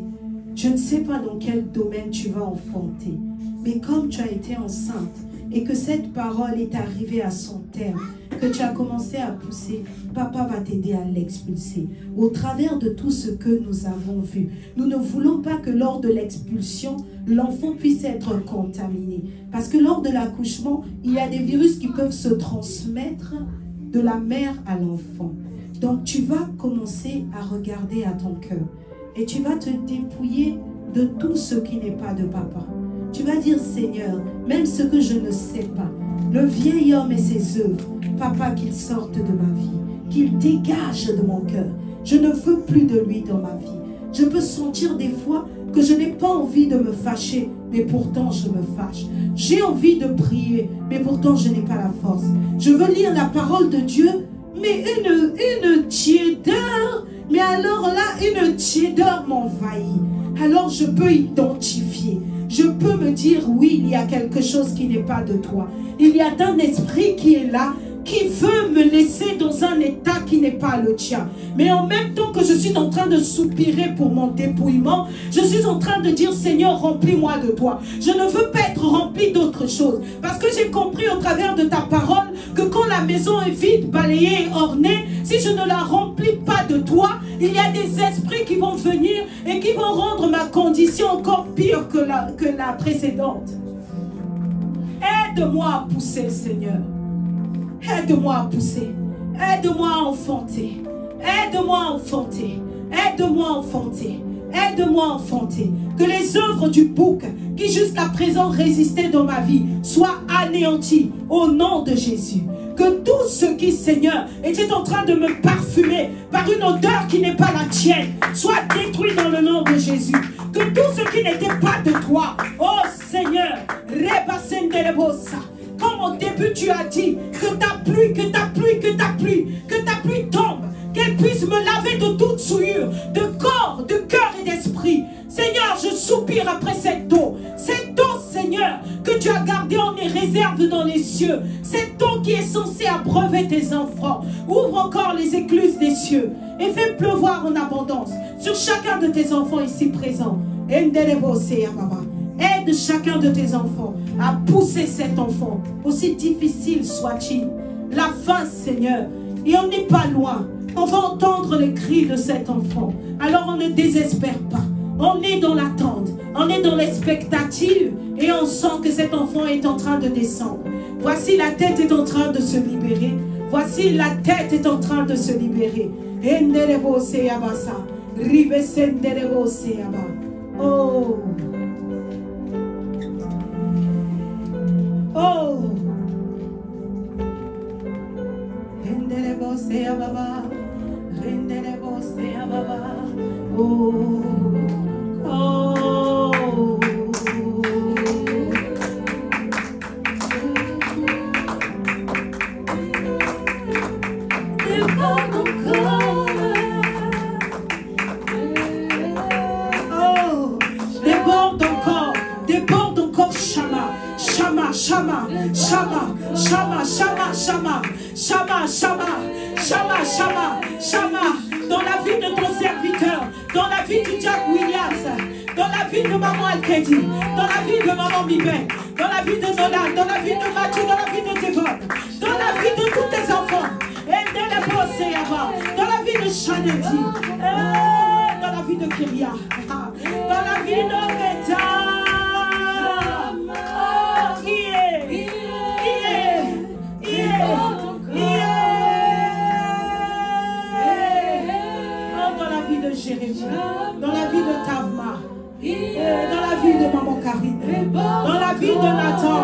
Je ne sais pas dans quel domaine tu vas enfanter, mais comme tu as été enceinte et que cette parole est arrivée à son terme, que tu as commencé à pousser, papa va t'aider à l'expulser. Au travers de tout ce que nous avons vu, nous ne voulons pas que lors de l'expulsion, l'enfant puisse être contaminé. Parce que lors de l'accouchement, il y a des virus qui peuvent se transmettre de la mère à l'enfant. Donc tu vas commencer à regarder à ton cœur et tu vas te dépouiller de tout ce qui n'est pas de papa. Tu vas dire, Seigneur, même ce que je ne sais pas, le vieil homme et ses œuvres, papa, qu'il sorte de ma vie, qu'il dégage de mon cœur. Je ne veux plus de lui dans ma vie. Je peux sentir des fois que je n'ai pas envie de me fâcher, mais pourtant je me fâche. J'ai envie de prier, mais pourtant je n'ai pas la force. Je veux lire la parole de Dieu, mais une tiédeur, mais alors là, une tiédeur m'envahit. Alors je peux identifier. Je peux me dire, oui, il y a quelque chose qui n'est pas de toi. Il y a un esprit qui est là, qui veut me laisser dans un état qui n'est pas le tien. Mais en même temps que je suis en train de soupirer pour mon dépouillement, je suis en train de dire, Seigneur, remplis-moi de toi. Je ne veux pas être rempli d'autre chose. Parce que j'ai compris au travers de ta parole que quand la maison est vide, balayée et ornée, si je ne la remplis pas de toi, il y a des esprits qui vont venir et qui vont rendre ma condition encore pire que la précédente. Aide-moi à pousser, Seigneur. Aide-moi à pousser. Aide-moi à enfanter. Aide-moi à enfanter. Aide-moi à enfanter. Aide-moi à enfanter. Que les œuvres du bouc qui jusqu'à présent résistaient dans ma vie soient anéanties au nom de Jésus. Que tout ce qui, Seigneur, était en train de me parfumer par une odeur qui n'est pas la tienne soit détruit dans le nom de Jésus. Que tout ce qui n'était pas de toi, oh Seigneur, comme au début tu as dit, que ta pluie, que ta pluie, que ta pluie, que ta pluie tombe, qu'elle puisse me laver de toute souillure, de corps, de cœur et d'esprit. Seigneur, je soupire après cette eau, Seigneur, que tu as gardée en réserve dans les cieux, cette eau qui est censée abreuver tes enfants. Ouvre encore les écluses des cieux et fais pleuvoir en abondance sur chacun de tes enfants ici présents. Aide chacun de tes enfants à pousser cet enfant, aussi difficile soit-il. La fin, Seigneur, et on n'est pas loin. On va entendre les cris de cet enfant. Alors on ne désespère pas. On est dans l'attente. On est dans l'expectative. Et on sent que cet enfant est en train de descendre. Voici la tête est en train de se libérer. Voici la tête est en train de se libérer. Oh. Oh. Oh. Oh. Déborde encore, Shama, Shama, Shama, Shama, Shama, Shama, Shama, Shama, Shama, Shama, Shama, Shama, dans la vie de ton serviteur, dans la vie de Jack Williams, dans la vie de maman Alkedi, dans la vie de maman Mibet, dans la vie de Nolan, dans la vie de Mathieu, dans la vie de Devon, dans la vie de tous tes enfants, dans la vie de Chaneti, dans la vie de Kyria, dans la vie de Reta. Dans la vie de Jérémie, dans la vie de Tavma, dans la vie de Maman Karine, dans la vie de Nathan.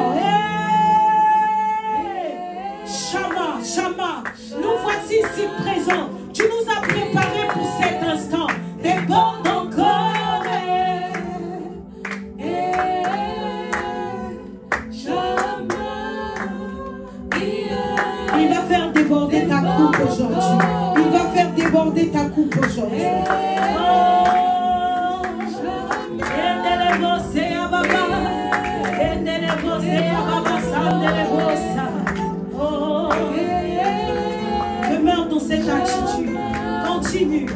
Shama, Shama, nous voici ici présents. Tu nous as préparés pour cet instant. Déborde encore. Il va faire déborder ta coupe aujourd'hui. Il va faire déborder ta coupe aujourd'hui. Demeure dans cette attitude. Continue.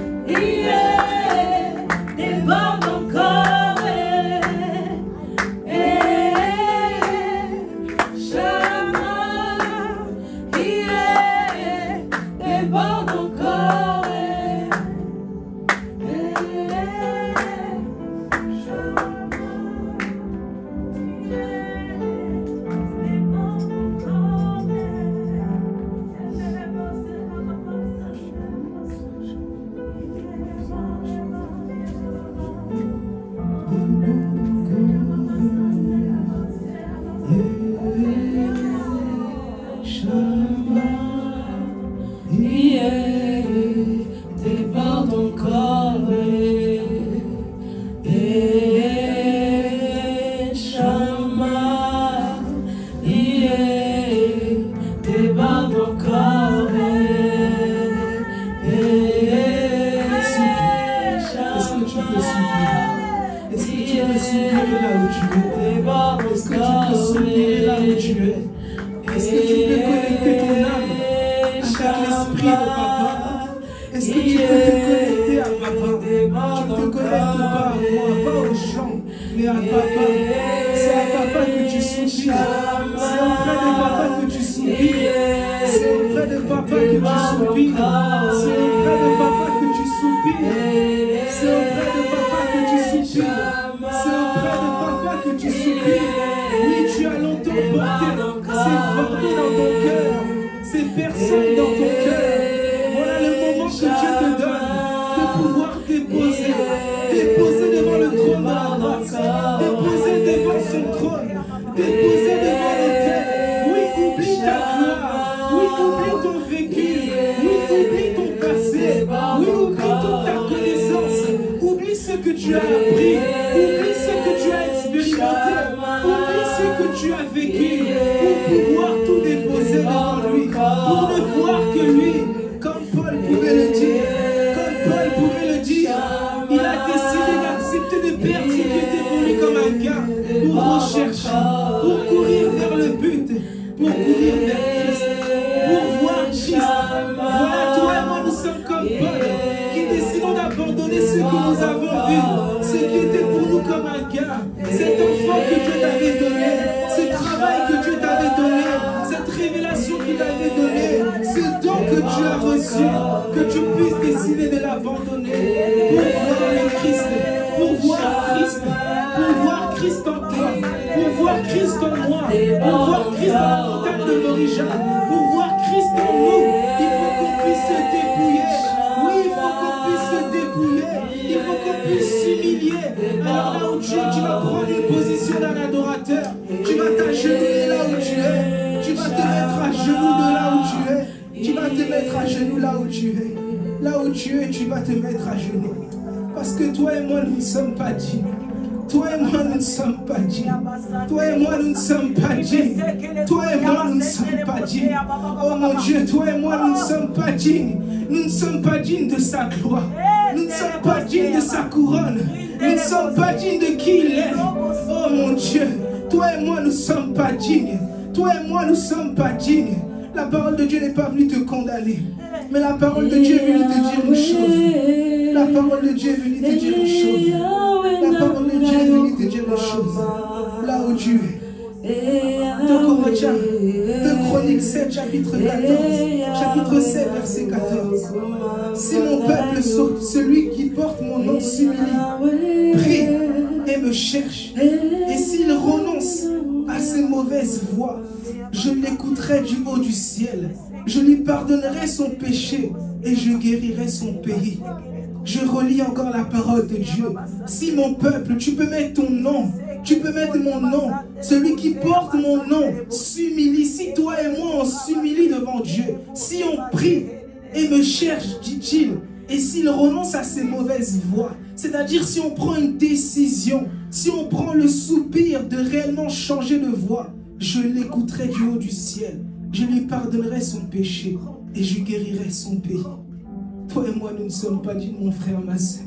Déborde encore. Cet enfant que Dieu t'avait donné, cette révélation qu'il t'avait donnée, ce don que tu as reçu, que tu puisses décider de l'abandonner pour voir le Christ, pour voir Christ, pour voir Christ en toi, pour voir Christ en moi, pour voir Christ en la montagne de Morija, pour voir Christ en nous. Il faut qu'on puisse se dépouiller. Oui, il faut qu'on puisse se dépouiller. Il faut qu'on puisse s'humilier. Alors là où tu es, tu vas prendre une position d'un adorateur. Tu vas t'agenouiller là où tu es. Tu vas te mettre à genoux de là où tu es. Tu vas te mettre à genoux là où tu es. Là où tu es, tu vas te mettre à genoux. Parce que toi et moi, nous ne sommes pas dignes. Toi et moi, nous ne sommes pas dignes. Toi et moi, nous ne sommes pas dignes. Toi et moi, nous ne sommes pas dignes. Oh mon Dieu, toi et moi, nous ne sommes pas dignes. Nous ne sommes pas dignes de sa gloire. Nous ne sommes pas dignes de sa couronne. Nous ne sommes pas dignes de qui il est. Oh mon Dieu, toi et moi, nous ne sommes pas dignes. Toi et moi, nous ne sommes pas dignes. La parole de Dieu n'est pas venue te condamner. Mais la parole de Dieu est venue te dire une chose. La parole de Dieu est venue te dire une chose. La parole de Dieu est venue te dire une chose. Là où tu es. 2 Corinthiens, 2 Chroniques 7, chapitre 14, chapitre 7, verset 14. Si mon peuple, celui qui porte mon nom, s'humilie, prie et me cherche, et s'il renonce à ses mauvaises voies, je l'écouterai du haut du ciel. Je lui pardonnerai son péché et je guérirai son pays. Je relis encore la parole de Dieu. Si mon peuple, tu peux mettre ton nom, tu peux mettre mon nom, celui qui porte mon nom s'humilie. Si toi et moi on s'humilie devant Dieu, si on prie et me cherche, dit-il, et s'il renonce à ses mauvaises voies, c'est-à-dire si on prend une décision, si on prend le soupir de réellement changer de voie, je l'écouterai du haut du ciel. Je lui pardonnerai son péché et je guérirai son pays. Toi et moi, nous ne sommes pas dignes, mon frère, ma soeur.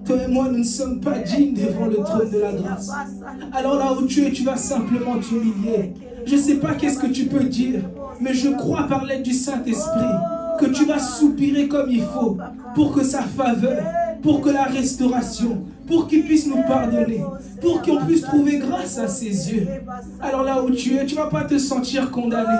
Toi et moi, nous ne sommes pas dignes devant le trône de la grâce. Alors là où tu es, tu vas simplement t'humilier. Je ne sais pas qu'est-ce que tu peux dire, mais je crois par l'aide du Saint-Esprit que tu vas soupirer comme il faut pour que sa faveur, pour que la restauration, pour qu'il puisse nous pardonner, pour qu'on puisse trouver grâce à ses yeux. Alors là où tu es, tu ne vas pas te sentir condamné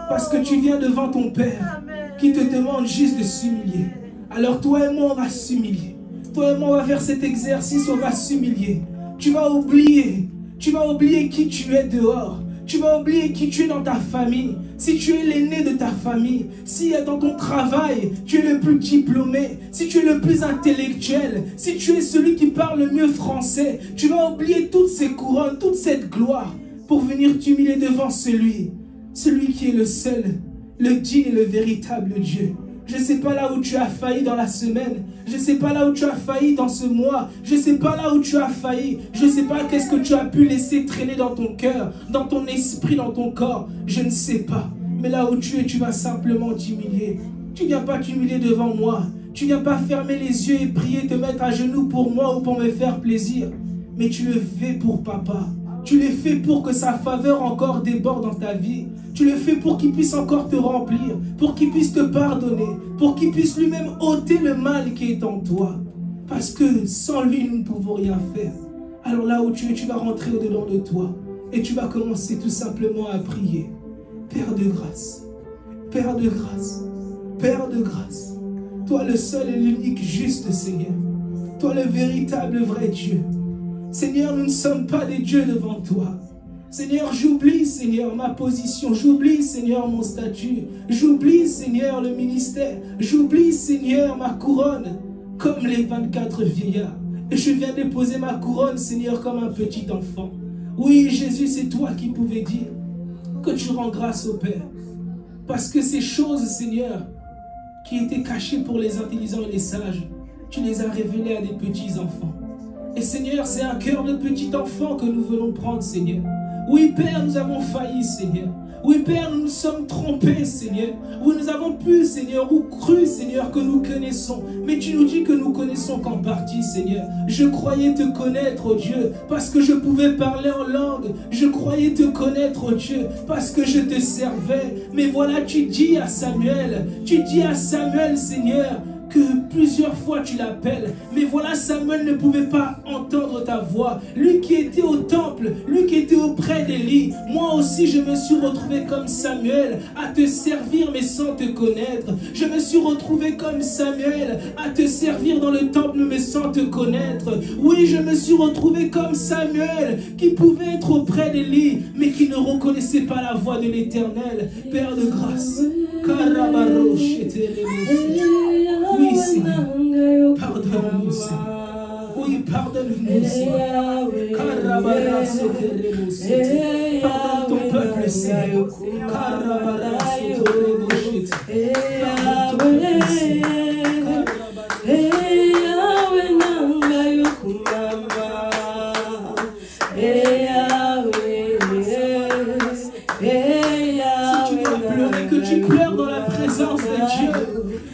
parce que tu viens devant ton Père qui te demande juste de s'humilier. Alors toi et moi, on va s'humilier. Toi et moi, on va faire cet exercice, on va s'humilier. Tu vas oublier qui tu es dehors. Tu vas oublier qui tu es dans ta famille. Si tu es l'aîné de ta famille, si dans ton travail, tu es le plus diplômé, si tu es le plus intellectuel, si tu es celui qui parle le mieux français, tu vas oublier toutes ces couronnes, toute cette gloire pour venir t'humilier devant celui qui est le seul, le digne et le véritable Dieu. Je ne sais pas là où tu as failli dans la semaine. Je ne sais pas là où tu as failli dans ce mois. Je ne sais pas là où tu as failli. Je ne sais pas qu'est-ce que tu as pu laisser traîner dans ton cœur, dans ton esprit, dans ton corps. Je ne sais pas. Mais là où tu es, tu vas simplement t'humilier. Tu ne viens pas t'humilier devant moi. Tu ne viens pas fermer les yeux et prier, te mettre à genoux pour moi ou pour me faire plaisir. Mais tu le fais pour papa. Tu le fais pour que sa faveur encore déborde dans ta vie. Tu le fais pour qu'il puisse encore te remplir, pour qu'il puisse te pardonner, pour qu'il puisse lui-même ôter le mal qui est en toi. Parce que sans lui, nous ne pouvons rien faire. Alors là où tu es, tu vas rentrer au-dedans de toi et tu vas commencer tout simplement à prier. Père de grâce, Père de grâce, Père de grâce, toi le seul et l'unique juste Seigneur, toi le véritable vrai Dieu. Seigneur, nous ne sommes pas des dieux devant toi. Seigneur, j'oublie, Seigneur, ma position. J'oublie, Seigneur, mon statut. J'oublie, Seigneur, le ministère. J'oublie, Seigneur, ma couronne, comme les 24 vieillards. Et je viens déposer ma couronne, Seigneur, comme un petit enfant. Oui, Jésus, c'est toi qui pouvais dire que tu rends grâce au Père. Parce que ces choses, Seigneur, qui étaient cachées pour les intelligents et les sages, tu les as révélées à des petits enfants. Et Seigneur, c'est un cœur de petit enfant que nous venons prendre, Seigneur. Oui, Père, nous avons failli, Seigneur. Oui, Père, nous nous sommes trompés, Seigneur. Oui, nous avons pu, Seigneur, ou cru, Seigneur, que nous connaissons. Mais tu nous dis que nous connaissons qu'en partie, Seigneur. Je croyais te connaître, oh Dieu, parce que je pouvais parler en langue. Je croyais te connaître, oh Dieu, parce que je te servais. Mais voilà, tu dis à Samuel, Seigneur, que plusieurs fois tu l'appelles. Mais voilà, Samuel ne pouvait pas entendre ta voix. Lui qui était au temple, lui qui était auprès d'Élie. Moi aussi, je me suis retrouvé comme Samuel à te servir mais sans te connaître. Je me suis retrouvé comme Samuel à te servir dans le temple mais sans te connaître. Oui, je me suis retrouvé comme Samuel qui pouvait être auprès d'Élie mais qui ne reconnaissait pas la voix de l'Éternel. Père de grâce, oui, Seigneur, pardonne-nous, Seigneur. Oui, pardonne-nous, Seigneur. Pardonne ton peuple, Seigneur. Pardonne ton peuple, Seigneur. Tu pleures dans la présence de Dieu.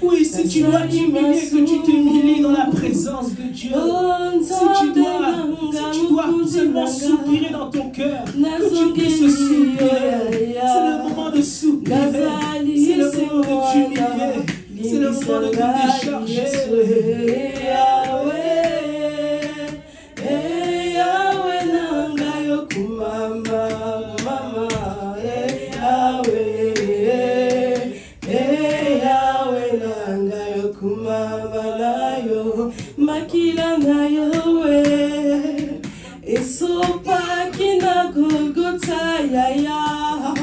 Oui, si tu dois t'humilier, que tu t'humilies dans la présence de Dieu. Si tu dois seulement soupirer dans ton cœur, que tu puisses soupirer. C'est le moment de soupirer. C'est le moment de t'humilier. C'est le moment de te décharger. Makila na yowe esopa kina Golgotha yaya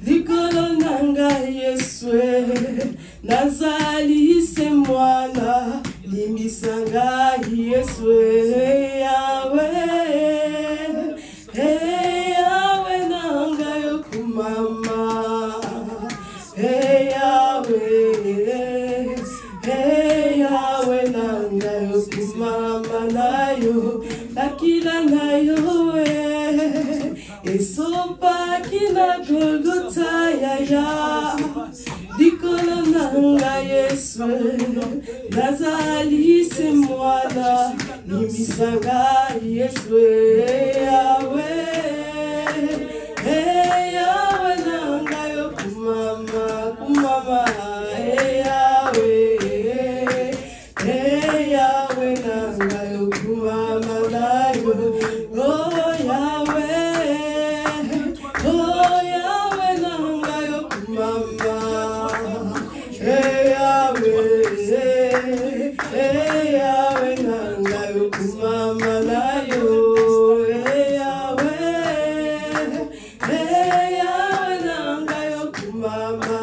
likolo nanga Yeswe nazali se mwana limisanga Yeswe yawe yawe nanga yokumama yawe yawe nanga yokumama nayo lakila nayo esopa kina Golgotha yaya likolo nanga Yesu nazali se mwana limisanga Yesu yawe yawe nanga yokumama kumama yawe yawe nanga yokumama nayo oh yawe nanga yokumama yawe nanga yokumama nayo yawe nanga yokumama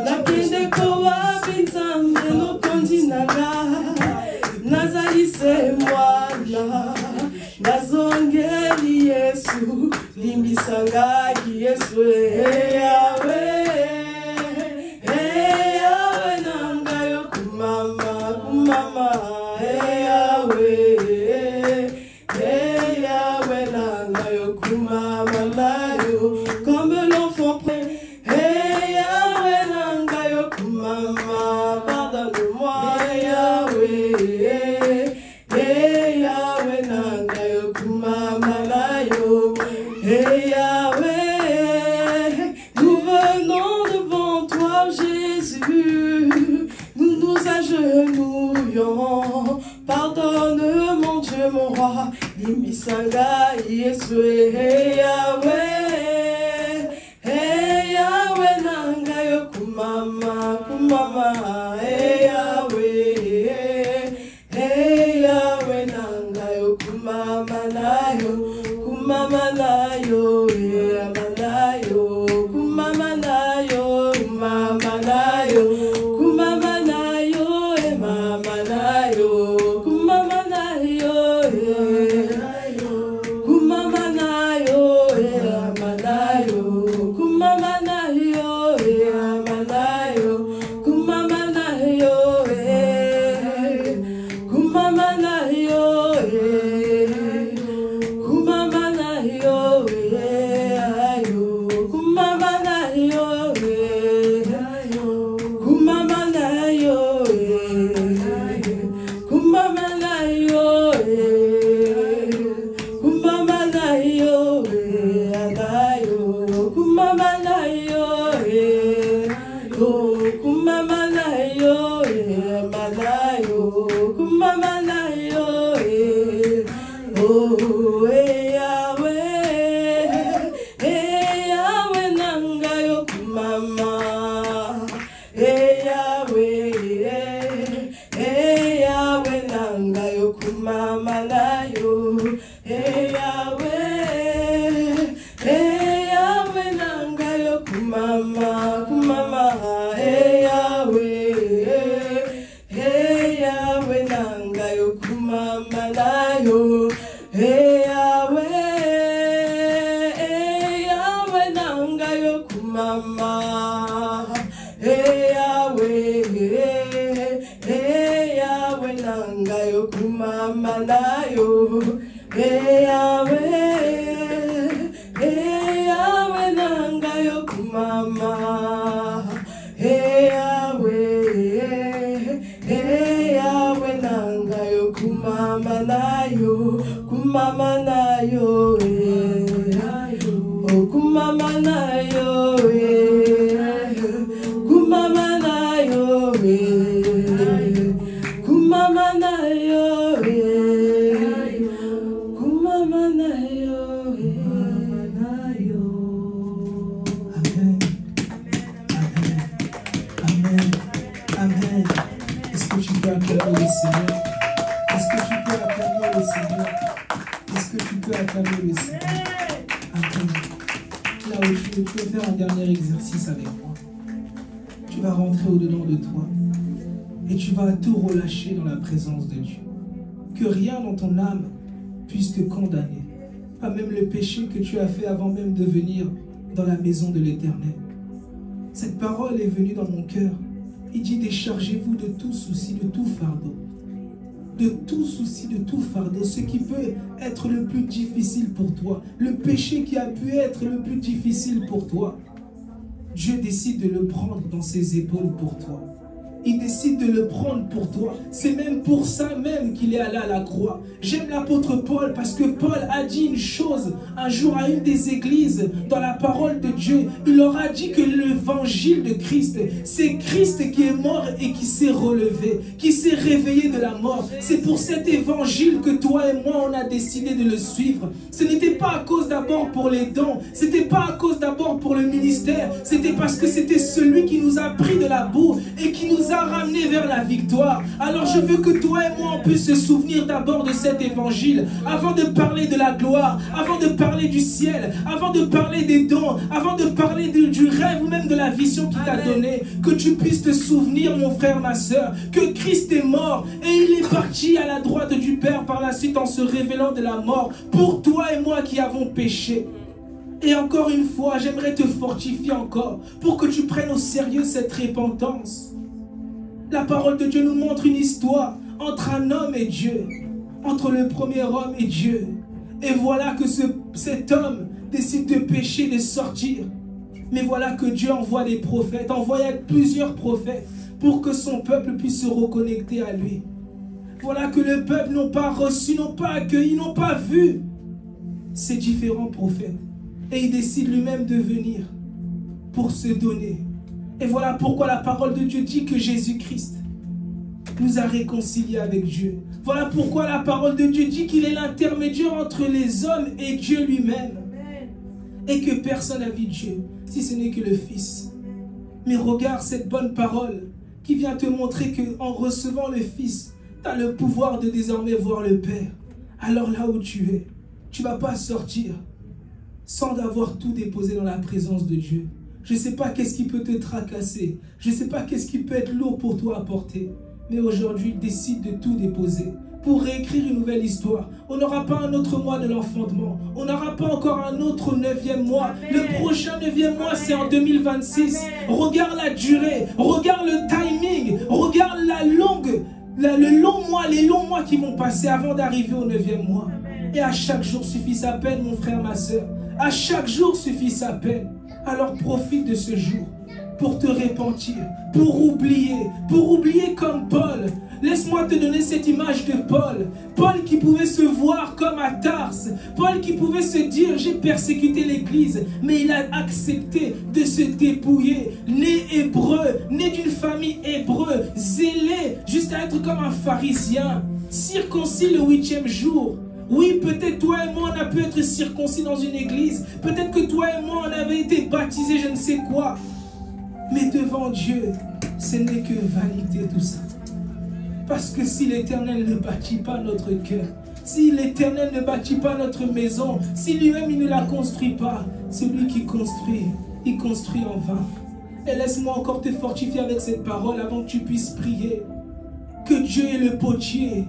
Nakende kowapi nzambe nokondi nanga nazali se mwana nazongeli Yesu limbisanga Yesu yawe yawe nanga yokumama kumama yawe yawe nanga yokumama nayo comme l'enfant prêt yawe nanga yokumama pardonne-moi yawe yawe nanga yokumama nayo yawe nous venons devant toi Jésus nous nous agenouillons pardonne mon Dieu mon roi limisanga Yesu yawe yawe nanga yokumama kumama yawe yawe nanga yokumama nayo kumama nayo nayo kumama nayo mama nayo kumama nayo mama nayo kumama nayo kumama nayo mama nayo kumama nayo mama nayo kumama nayo kumama nayo kumama nayo là où tu veux faire un dernier exercice avec moi. Tu vas rentrer au-dedans de toi et tu vas tout relâcher dans la présence de Dieu. Que rien dans ton âme puisse te condamner. Pas même le péché que tu as fait avant même de venir dans la maison de l'Éternel. Cette parole est venue dans mon cœur. Il dit: déchargez-vous de tout souci, de tout fardeau. De tout souci, de tout fardeau. Ce qui peut être le plus difficile pour toi. Le péché qui a pu être le plus difficile pour toi. Dieu décide de le prendre dans ses épaules pour toi. Il décide de le prendre pour toi. C'est même pour ça même qu'il est allé à la croix. J'aime l'apôtre Paul parce que Paul a dit une chose un jour à une des églises dans la parole de Dieu. Il leur a dit que l'évangile de Christ, c'est Christ qui est mort et qui s'est relevé, qui s'est réveillé de la mort. C'est pour cet évangile que toi et moi on a décidé de le suivre. Ce n'était pas à cause d'abord pour les dons, c'était pas à cause d'abord pour le ministère, c'était parce que c'était celui qui nous a pris de la boue et qui nous a ramenés vers la victoire. Alors je veux que toi et moi on puisse se souvenir d'abord de cet évangile avant de parler de la gloire, avant de parler du ciel, avant de parler des dons, avant de parler du rêve ou même de la vision qu'il t'a donnée. Que tu puisses te souvenir, mon frère, ma soeur, que Christ est mort et il est parti à la droite du Père par la suite en se révélant de la mort pour toi et moi qui avons péché. Et encore une fois, j'aimerais te fortifier encore pour que tu prennes au sérieux cette repentance. La parole de Dieu nous montre une histoire entre un homme et Dieu, entre le premier homme et Dieu. Et voilà que cet homme décide de pécher, de sortir. Mais voilà que Dieu envoie des prophètes, envoie plusieurs prophètes pour que son peuple puisse se reconnecter à lui. Voilà que le peuple n'ont pas reçu, n'ont pas accueilli, n'ont pas vu ces différents prophètes. Et il décide lui-même de venir pour se donner. Et voilà pourquoi la parole de Dieu dit que Jésus-Christ nous a réconciliés avec Dieu. Voilà pourquoi la parole de Dieu dit qu'il est l'intermédiaire entre les hommes et Dieu lui-même. Et que personne n'a vu Dieu, si ce n'est que le Fils. Mais regarde cette bonne parole qui vient te montrer qu'en recevant le Fils, tu as le pouvoir de désormais voir le Père. Alors là où tu es, tu ne vas pas sortir sans avoir tout déposé dans la présence de Dieu. Je ne sais pas qu'est-ce qui peut te tracasser. Je ne sais pas qu'est-ce qui peut être lourd pour toi à porter. Mais aujourd'hui, décide de tout déposer pour réécrire une nouvelle histoire. On n'aura pas un autre mois de l'enfantement. On n'aura pas encore un autre 9e mois. Le prochain 9e mois, c'est en 2026. Regarde la durée. Regarde le timing. Regarde les longs mois qui vont passer avant d'arriver au 9e mois. Et à chaque jour suffit sa peine, mon frère, ma soeur. À chaque jour suffit sa peine. Alors profite de ce jour pour te repentir, pour oublier comme Paul. Laisse-moi te donner cette image de Paul. Paul qui pouvait se voir comme à Tarse. Paul qui pouvait se dire: j'ai persécuté l'église. Mais il a accepté de se dépouiller. Né hébreu, né d'une famille hébreu, zélé jusqu'à être comme un pharisien. Circoncis le 8e jour. Oui, peut-être toi et moi on a pu être circoncis dans une église. Peut-être que toi et moi on avait été baptisés je ne sais quoi. Mais devant Dieu, ce n'est que vanité tout ça. Parce que si l'Éternel ne bâtit pas notre cœur, si l'Éternel ne bâtit pas notre maison, si lui-même il ne la construit pas, celui qui construit, il construit en vain. Et laisse-moi encore te fortifier avec cette parole avant que tu puisses prier. Que Dieu est le potier.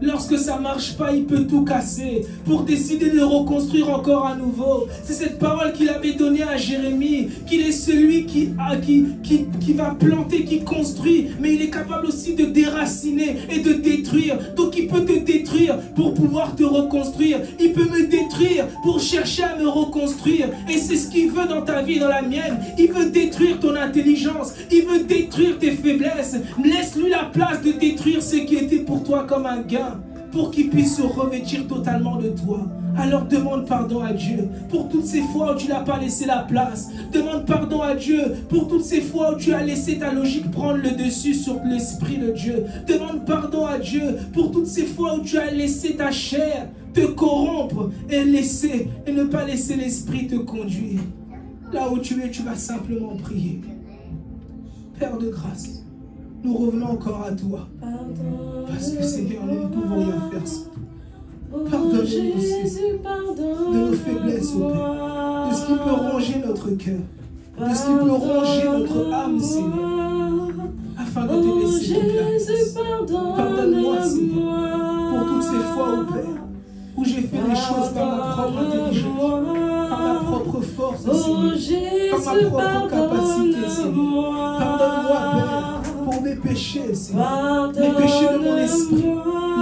Lorsque ça ne marche pas, il peut tout casser pour décider de reconstruire encore à nouveau. C'est cette parole qu'il avait donnée à Jérémie, qu'il est celui qui va planter, qui construit, mais il est capable aussi de déraciner et de détruire. Donc il peut te détruire pour pouvoir te reconstruire. Il peut me détruire pour chercher à me reconstruire. Et c'est ce qu'il veut dans ta vie et dans la mienne. Il veut détruire ton intelligence. Il veut détruire tes faiblesses. Laisse-lui la place de détruire ce qui était pour toi comme un gain, pour qu'il puisse se revêtir totalement de toi. Alors demande pardon à Dieu pour toutes ces fois où tu n'as pas laissé la place. Demande pardon à Dieu pour toutes ces fois où tu as laissé ta logique prendre le dessus sur l'Esprit de Dieu. Demande pardon à Dieu pour toutes ces fois où tu as laissé ta chair te corrompre et ne pas laisser l'Esprit te conduire. Là où tu es, tu vas simplement prier. Père de grâce, nous revenons encore à toi. Parce que Seigneur, nous ne pouvons rien faire sans toi. Pardonne-nous, Seigneur, de nos faiblesses, au Père, de ce qui peut ronger notre cœur, de ce qui peut ronger notre âme, Seigneur, afin de te laisser toute la place. Pardonne-moi, Seigneur, pour toutes ces fois, ô Père, où j'ai fait les choses par ma propre intelligence, par ma propre force, Seigneur, par ma propre capacité, Seigneur. Pardonne-moi, Père, pour mes péchés, Seigneur, les péchés de mon esprit,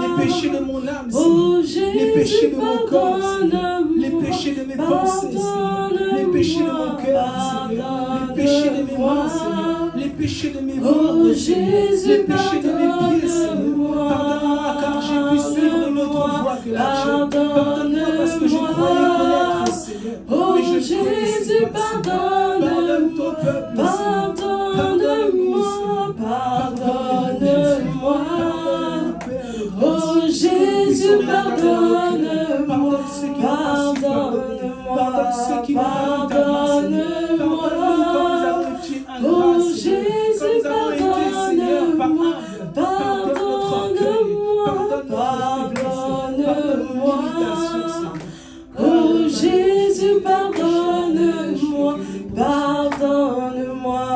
les péchés de mon âme, Seigneur, les péchés de mon corps, Seigneur, les péchés de mes pensées, Seigneur, les péchés de mon cœur, Seigneur, les péchés de mes mains, Seigneur, les péchés de mes membres, Seigneur, les péchés de mes pieds, Seigneur. Pardonne-moi car j'ai pu suivre une autre voie que la tienne. Pardonne-moi parce que je croyais connaître, Seigneur, mais je ne connaissais pas, Seigneur. Pardonne ton peuple, Seigneur. Pardonne-moi, pardonne-moi. Oh Jésus, pardonne-moi, pardonne-moi, oh Jésus, pardonne-moi, pardonne-moi, oh Jésus, pardonne-moi, pardonne-moi,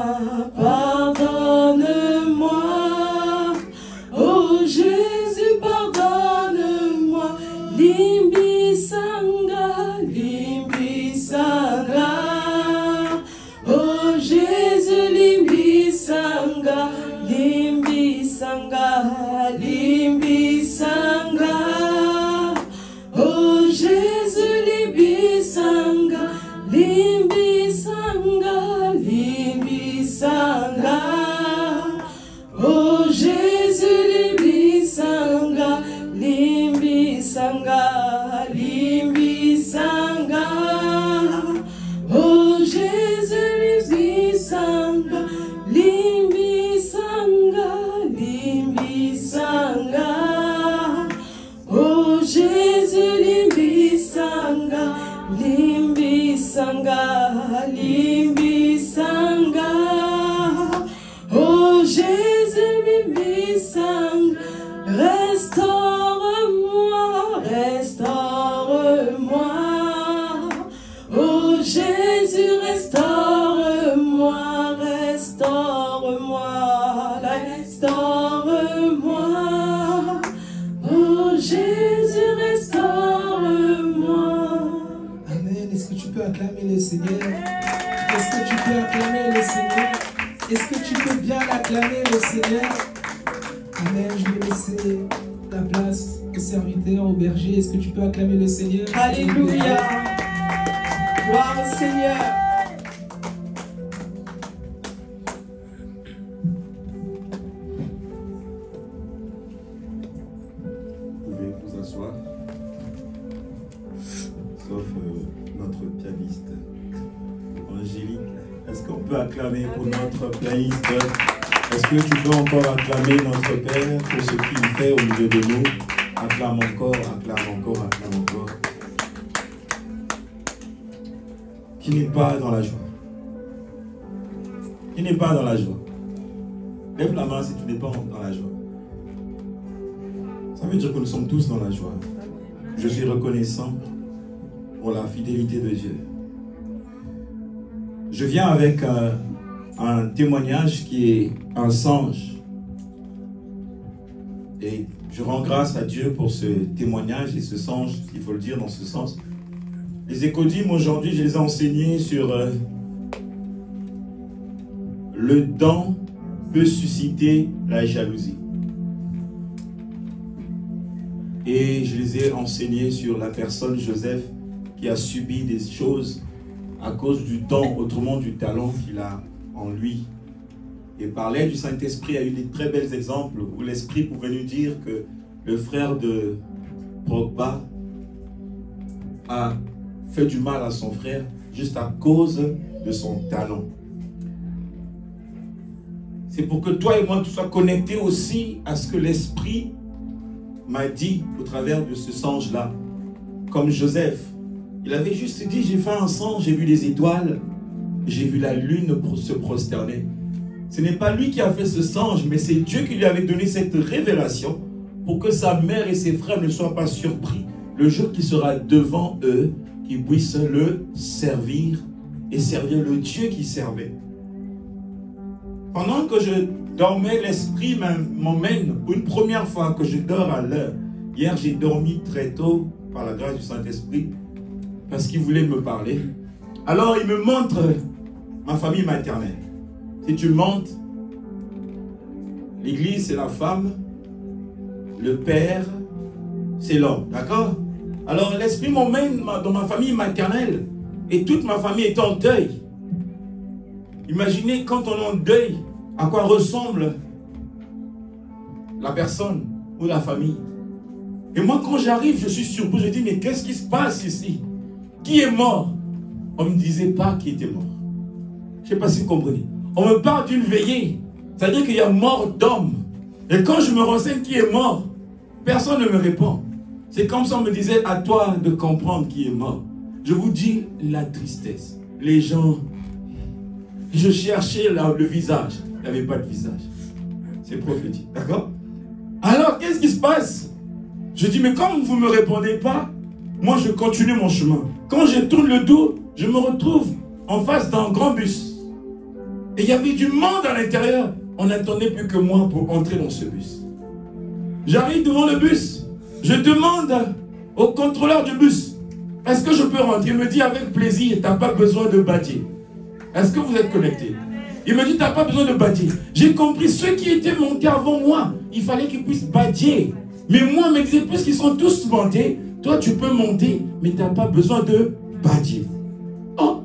pardonne-moi, oh Jésus, pardonne-moi, Limbisanga, Limbisanga, oh Jésus, Limbisanga, Limbisanga, Limbisanga, oh Jésus, Limbisanga, Limbisanga, Limbisanga, oh Jésus, Limbisanga, Limbisanga, Limbisanga, oh Jésus, Limbisanga, Limbisanga, Limbisanga, oh Jésus, Limbisanga, Limbisanga, Limbisanga, oh Jésus, Limbisanga, restaure-moi, restaure-moi, oh Jésus, restaure-moi, restaure-moi, restaure-moi, oh Jésus, restaure-moi. Amen. Est-ce que tu peux acclamer le Seigneur? Est-ce que tu peux acclamer le Seigneur? Est-ce que tu peux bien acclamer le Seigneur? Amen. Je vais laisser la place au serviteur, au berger. Est-ce que tu peux acclamer le Seigneur? Alléluia. Gloire au Seigneur. Vous pouvez vous asseoir. Sauf notre pianiste Angélique. Est-ce qu'on peut acclamer pour notre pianiste? Est-ce que tu peux encore acclamer notre Père pour ce qu'il fait au milieu de nous? Acclame encore, acclame encore, acclame encore. Qui n'est pas dans la joie? Qui n'est pas dans la joie? Lève la main si tu n'es pas dans la joie. Ça veut dire que nous sommes tous dans la joie. Je suis reconnaissant pour la fidélité de Dieu. Je viens avec un témoignage qui est un songe. Et je rends grâce à Dieu pour ce témoignage et ce songe, il faut le dire dans ce sens. Les écodymes aujourd'hui, je les ai enseignés sur le dent peut susciter la jalousie. Et je les ai enseignés sur la personne Joseph qui a subi des choses à cause du don, autrement du talent qu'il a en lui. Et par l'aide du Saint-Esprit, il y a eu des très bels exemples où l'Esprit pouvait nous dire que le frère de Pogba a fait du mal à son frère juste à cause de son talent. C'est pour que toi et moi, tu sois connectés aussi à ce que l'Esprit m'a dit au travers de ce songe-là. Comme Joseph, il avait juste dit, j'ai fait un songe, j'ai vu les étoiles, j'ai vu la lune se prosterner. Ce n'est pas lui qui a fait ce songe, mais c'est Dieu qui lui avait donné cette révélation pour que sa mère et ses frères ne soient pas surpris le jour qui sera devant eux, il puisse le servir et servir le Dieu qui servait. Pendant que je dormais, l'Esprit m'emmène une première fois que je dors à l'heure. Hier, j'ai dormi très tôt par la grâce du Saint-Esprit parce qu'il voulait me parler. Alors, il me montre ma famille maternelle. Si tu montes, l'église, c'est la femme, le père, c'est l'homme. D'accord? Alors, l'Esprit m'emmène dans ma famille maternelle et toute ma famille est en deuil. Imaginez quand on est en deuil, à quoi ressemble la personne ou la famille. Et moi, quand j'arrive, je suis surpris. Je dis, mais qu'est-ce qui se passe ici? Qui est mort? On ne me disait pas qui était mort. Je ne sais pas si vous comprenez. On me parle d'une veillée. C'est-à-dire qu'il y a mort d'homme. Et quand je me renseigne qui est mort, personne ne me répond. C'est comme si on me disait, à toi de comprendre qui est mort. Je vous dis la tristesse. Les gens, je cherchais le visage. Il n'y avait pas de visage. C'est prophétique. D'accord? Alors, qu'est-ce qui se passe? Je dis, mais comme vous ne me répondez pas, moi je continue mon chemin. Quand je tourne le dos, je me retrouve en face d'un grand bus. Et il y avait du monde à l'intérieur. On n'attendait plus que moi pour entrer dans ce bus. J'arrive devant le bus. Je demande au contrôleur du bus, est-ce que je peux rentrer? Il me dit avec plaisir, tu n'as pas besoin de bâtir. Est-ce que vous êtes connectés? Il me dit, tu n'as pas besoin de bâtir. J'ai compris, ceux qui étaient montés avant moi, il fallait qu'ils puissent bâtir. Mais moi, on me disait, puisqu'ils sont tous montés, toi tu peux monter, mais tu n'as pas besoin de bâtir. Oh,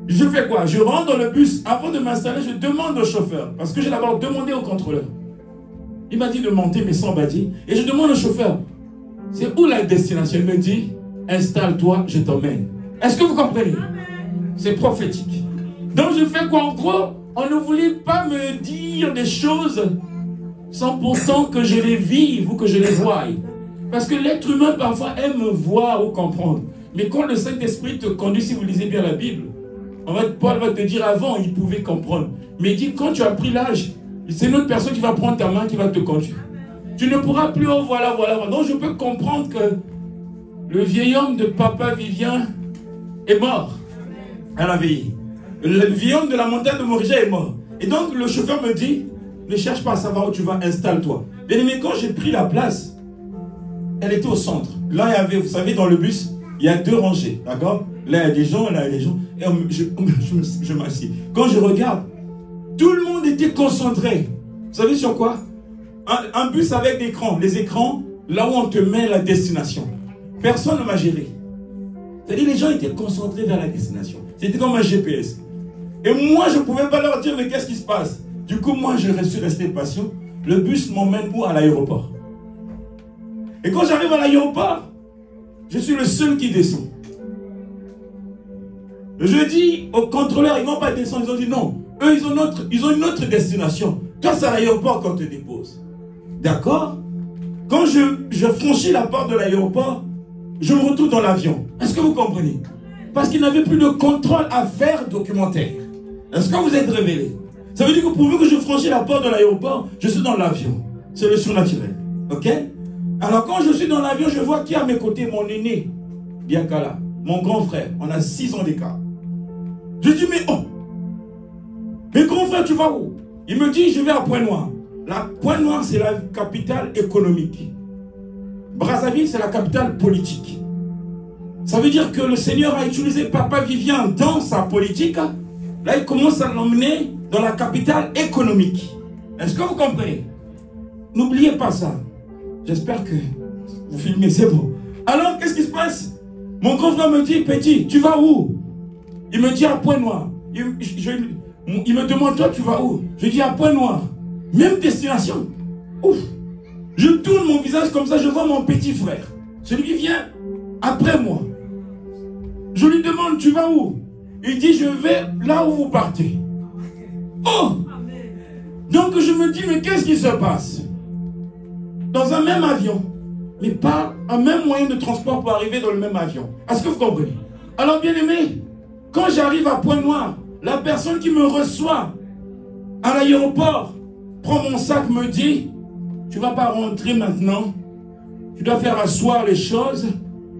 je fais quoi? Je rentre dans le bus. Avant de m'installer, je demande au chauffeur, parce que j'ai d'abord demandé au contrôleur. Il m'a dit de monter, mais sans bâtir. Et je demande au chauffeur, c'est où la destination? Il me dit, installe-toi, je t'emmène. Est-ce que vous comprenez? C'est prophétique. Donc je fais quoi? En gros, on ne voulait pas me dire des choses sans pourtant que je les vive ou que je les voie. Parce que l'être humain parfois aime voir ou comprendre. Mais quand le Saint-Esprit te conduit, si vous lisez bien la Bible, Paul va te dire avant, il pouvait comprendre. Mais il dit, quand tu as pris l'âge, c'est une autre personne qui va prendre ta main, qui va te conduire. Tu ne pourras plus, oh voilà, voilà. Donc je peux comprendre que le vieil homme de Papa Vivien est mort à la veille. Le vieil homme de la montagne de Morija est mort. Et donc le chauffeur me dit, ne cherche pas à savoir où tu vas, installe-toi. Mais quand j'ai pris la place, elle était au centre. Là, il y avait, vous savez, dans le bus, il y a 2 rangées, d'accord? Là, il y a des gens, là, il y a des gens. Et je m'assieds. Quand je regarde, tout le monde était concentré. Vous savez sur quoi? Un bus avec l'écran. Les écrans, là où on te met la destination. Personne ne m'a géré. C'est-à-dire, les gens étaient concentrés vers la destination. C'était comme un GPS. Et moi, je ne pouvais pas leur dire, mais qu'est-ce qui se passe? Du coup, moi, je suis resté patient. Le bus m'emmène où? À l'aéroport. Et quand j'arrive à l'aéroport, je suis le seul qui descend. Je dis aux contrôleurs, ils ne vont pas descendre. Ils ont dit non. Eux, ils ont une autre destination. Toi, c'est à l'aéroport qu'on te dépose. D'accord? Quand je franchis la porte de l'aéroport, je me retrouve dans l'avion. Est-ce que vous comprenez? Parce qu'il n'avait plus de contrôle à faire documentaire. Est-ce que vous êtes révélés? Ça veut dire que pourvu que je franchis la porte de l'aéroport, je suis dans l'avion. C'est le surnaturel. Ok? Alors quand je suis dans l'avion, je vois qui est à mes côtés, mon aîné, Biakala, mon grand frère. On a 6 ans d'écart. Je dis, mais oh! Mais grand frère, tu vas où? Il me dit, je vais à Pointe-Noire. La Pointe-Noire, c'est la capitale économique. Brazzaville, c'est la capitale politique. Ça veut dire que le Seigneur a utilisé Papa Vivien dans sa politique. Là, il commence à l'emmener dans la capitale économique. Est-ce que vous comprenez? N'oubliez pas ça. J'espère que vous filmez, c'est bon. Alors, qu'est-ce qui se passe? Mon grand frère me dit, petit, tu vas où? Il me dit à Pointe-Noire. Il me demande, toi, tu vas où? Je dis à Pointe-Noire. Même destination. Ouf. Je tourne mon visage comme ça, je vois mon petit frère. Celui qui vient après moi. Je lui demande, tu vas où? Il dit, je vais là où vous partez. Oh! Donc je me dis, mais qu'est-ce qui se passe? Dans un même avion, mais pas un même moyen de transport pour arriver dans le même avion. Est-ce que vous comprenez? Alors bien aimé, quand j'arrive à Pointe-Noire, la personne qui me reçoit à l'aéroport prend mon sac, me dit, tu ne vas pas rentrer maintenant, tu dois faire asseoir les choses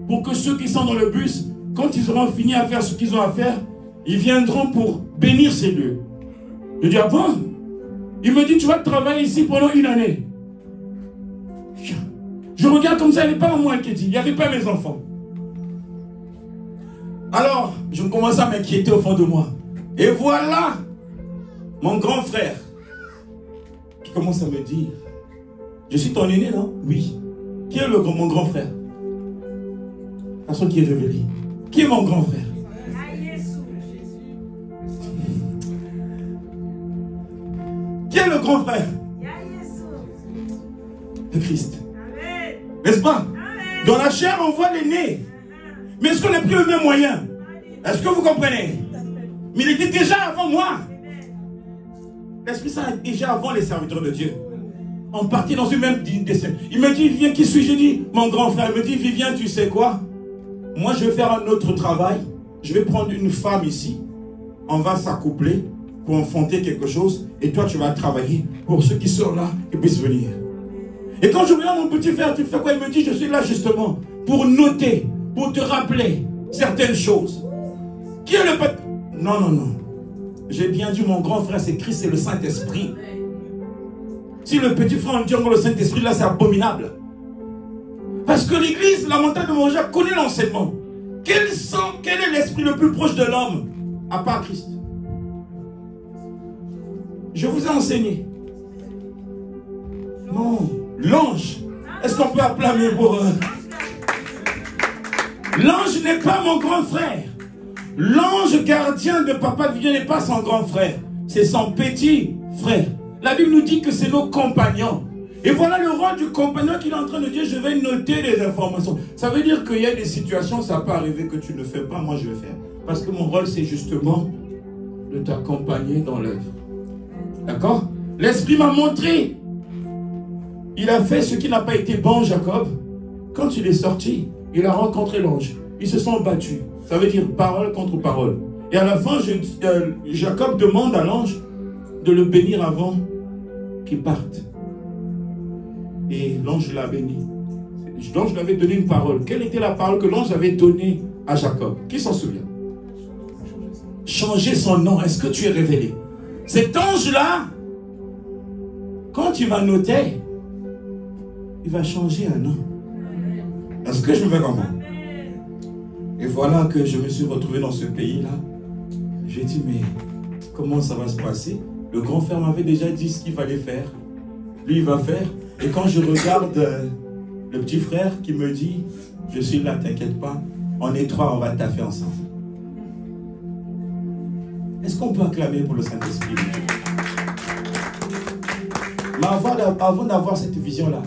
pour que ceux qui sont dans le bus quand ils auront fini à faire ce qu'ils ont à faire, ils viendront pour bénir ces lieux. Je dis, ah bon? Il me dit, tu vas travailler ici pendant 1 année. Je regarde comme ça, il n'y avait pas moi qui dit, il n'y avait pas mes enfants. Alors, je commence à m'inquiéter au fond de moi. Et voilà mon grand frère qui commence à me dire, je suis ton aîné, non? Oui. Qui est mon grand frère? Personne qui est révélé. Qui est mon grand frère? Qui est le grand frère? Le Christ. N'est-ce pas? Dans la chair, on voit l'aîné. Mais est-ce qu'on a pris le même moyen? Est-ce que vous comprenez? Mais il était déjà avant moi. L'Esprit Saint est déjà avant les serviteurs de Dieu. On partit dans une même destin. Il me dit, viens, qui suis-je? Je dis, mon grand frère. Il me dit, Vivien, tu sais quoi? Moi, je vais faire un autre travail. Je vais prendre une femme ici. On va s'accoupler pour enfanter quelque chose. Et toi, tu vas travailler pour ceux qui sont là et puissent venir. Et quand je regarde mon petit frère, tu fais quoi? Il me dit, je suis là justement pour noter, pour te rappeler certaines choses. Qui est le petit? Non, non, non. J'ai bien dit, mon grand frère, c'est Christ, c'est le Saint-Esprit. Si le petit frère on dit encore le Saint-Esprit, là, c'est abominable. Parce que l'église, la montagne de Moriah, connaît l'enseignement. Quel est l'esprit le plus proche de l'homme, à part Christ? Je vous ai enseigné. Non, l'ange. Est-ce qu'on peut acclamer pour eux? L'ange n'est pas mon grand frère. L'ange gardien de Papa Vivien n'est pas son grand frère. C'est son petit frère. La Bible nous dit que c'est nos compagnons. Et voilà le rôle du compagnon qu'il est en train de dire, je vais noter les informations. Ça veut dire qu'il y a des situations, ça peut arriver que tu ne fais pas, moi je vais faire. Parce que mon rôle, c'est justement de t'accompagner dans l'œuvre. D'accord? L'Esprit m'a montré. Il a fait ce qui n'a pas été bon, Jacob. Quand il est sorti, il a rencontré l'ange. Ils se sont battus. Ça veut dire parole contre parole. Et à la fin, Jacob demande à l'ange de le bénir avant qu'il parte. Et l'ange l'a béni. L'ange lui avait donné une parole. Quelle était la parole que l'ange avait donnée à Jacob? Qui s'en souvient? Changer son nom. Est-ce que tu es révélé? Cet ange-là, quand tu vas noter, il va changer un nom. Est-ce que je me fais comprendre? Et voilà que je me suis retrouvé dans ce pays-là. J'ai dit, mais comment ça va se passer? Le grand frère m'avait déjà dit ce qu'il fallait faire. Lui, il va faire. Et quand je regarde le petit frère qui me dit, je suis là, t'inquiète pas, on est trois, on va taffer ensemble. Est-ce qu'on peut acclamer pour le Saint-Esprit? Mais avant d'avoir cette vision-là,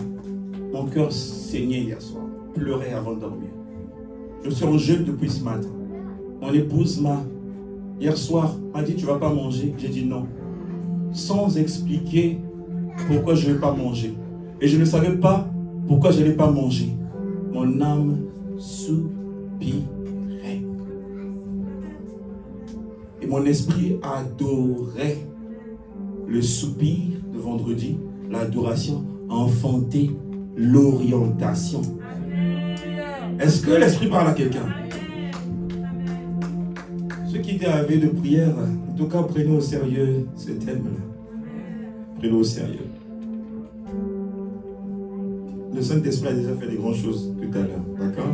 mon cœur saignait hier soir, pleurait avant de dormir. Je suis en jeûne depuis ce matin. Mon épouse hier soir, m'a dit, tu ne vas pas manger? J'ai dit non. Sans expliquer pourquoi je ne vais pas manger. Et je ne savais pas pourquoi je n'allais pas manger. Mon âme soupirait. Et mon esprit adorait le soupir de vendredi, l'adoration, enfanter l'orientation. Est-ce que l'esprit parle à quelqu'un? Ceux qui étaient arrivés de prière, en tout cas, prenez au sérieux ce thème-là. Prenez au sérieux. Le Saint-Esprit a déjà fait des grandes choses tout à l'heure, d'accord?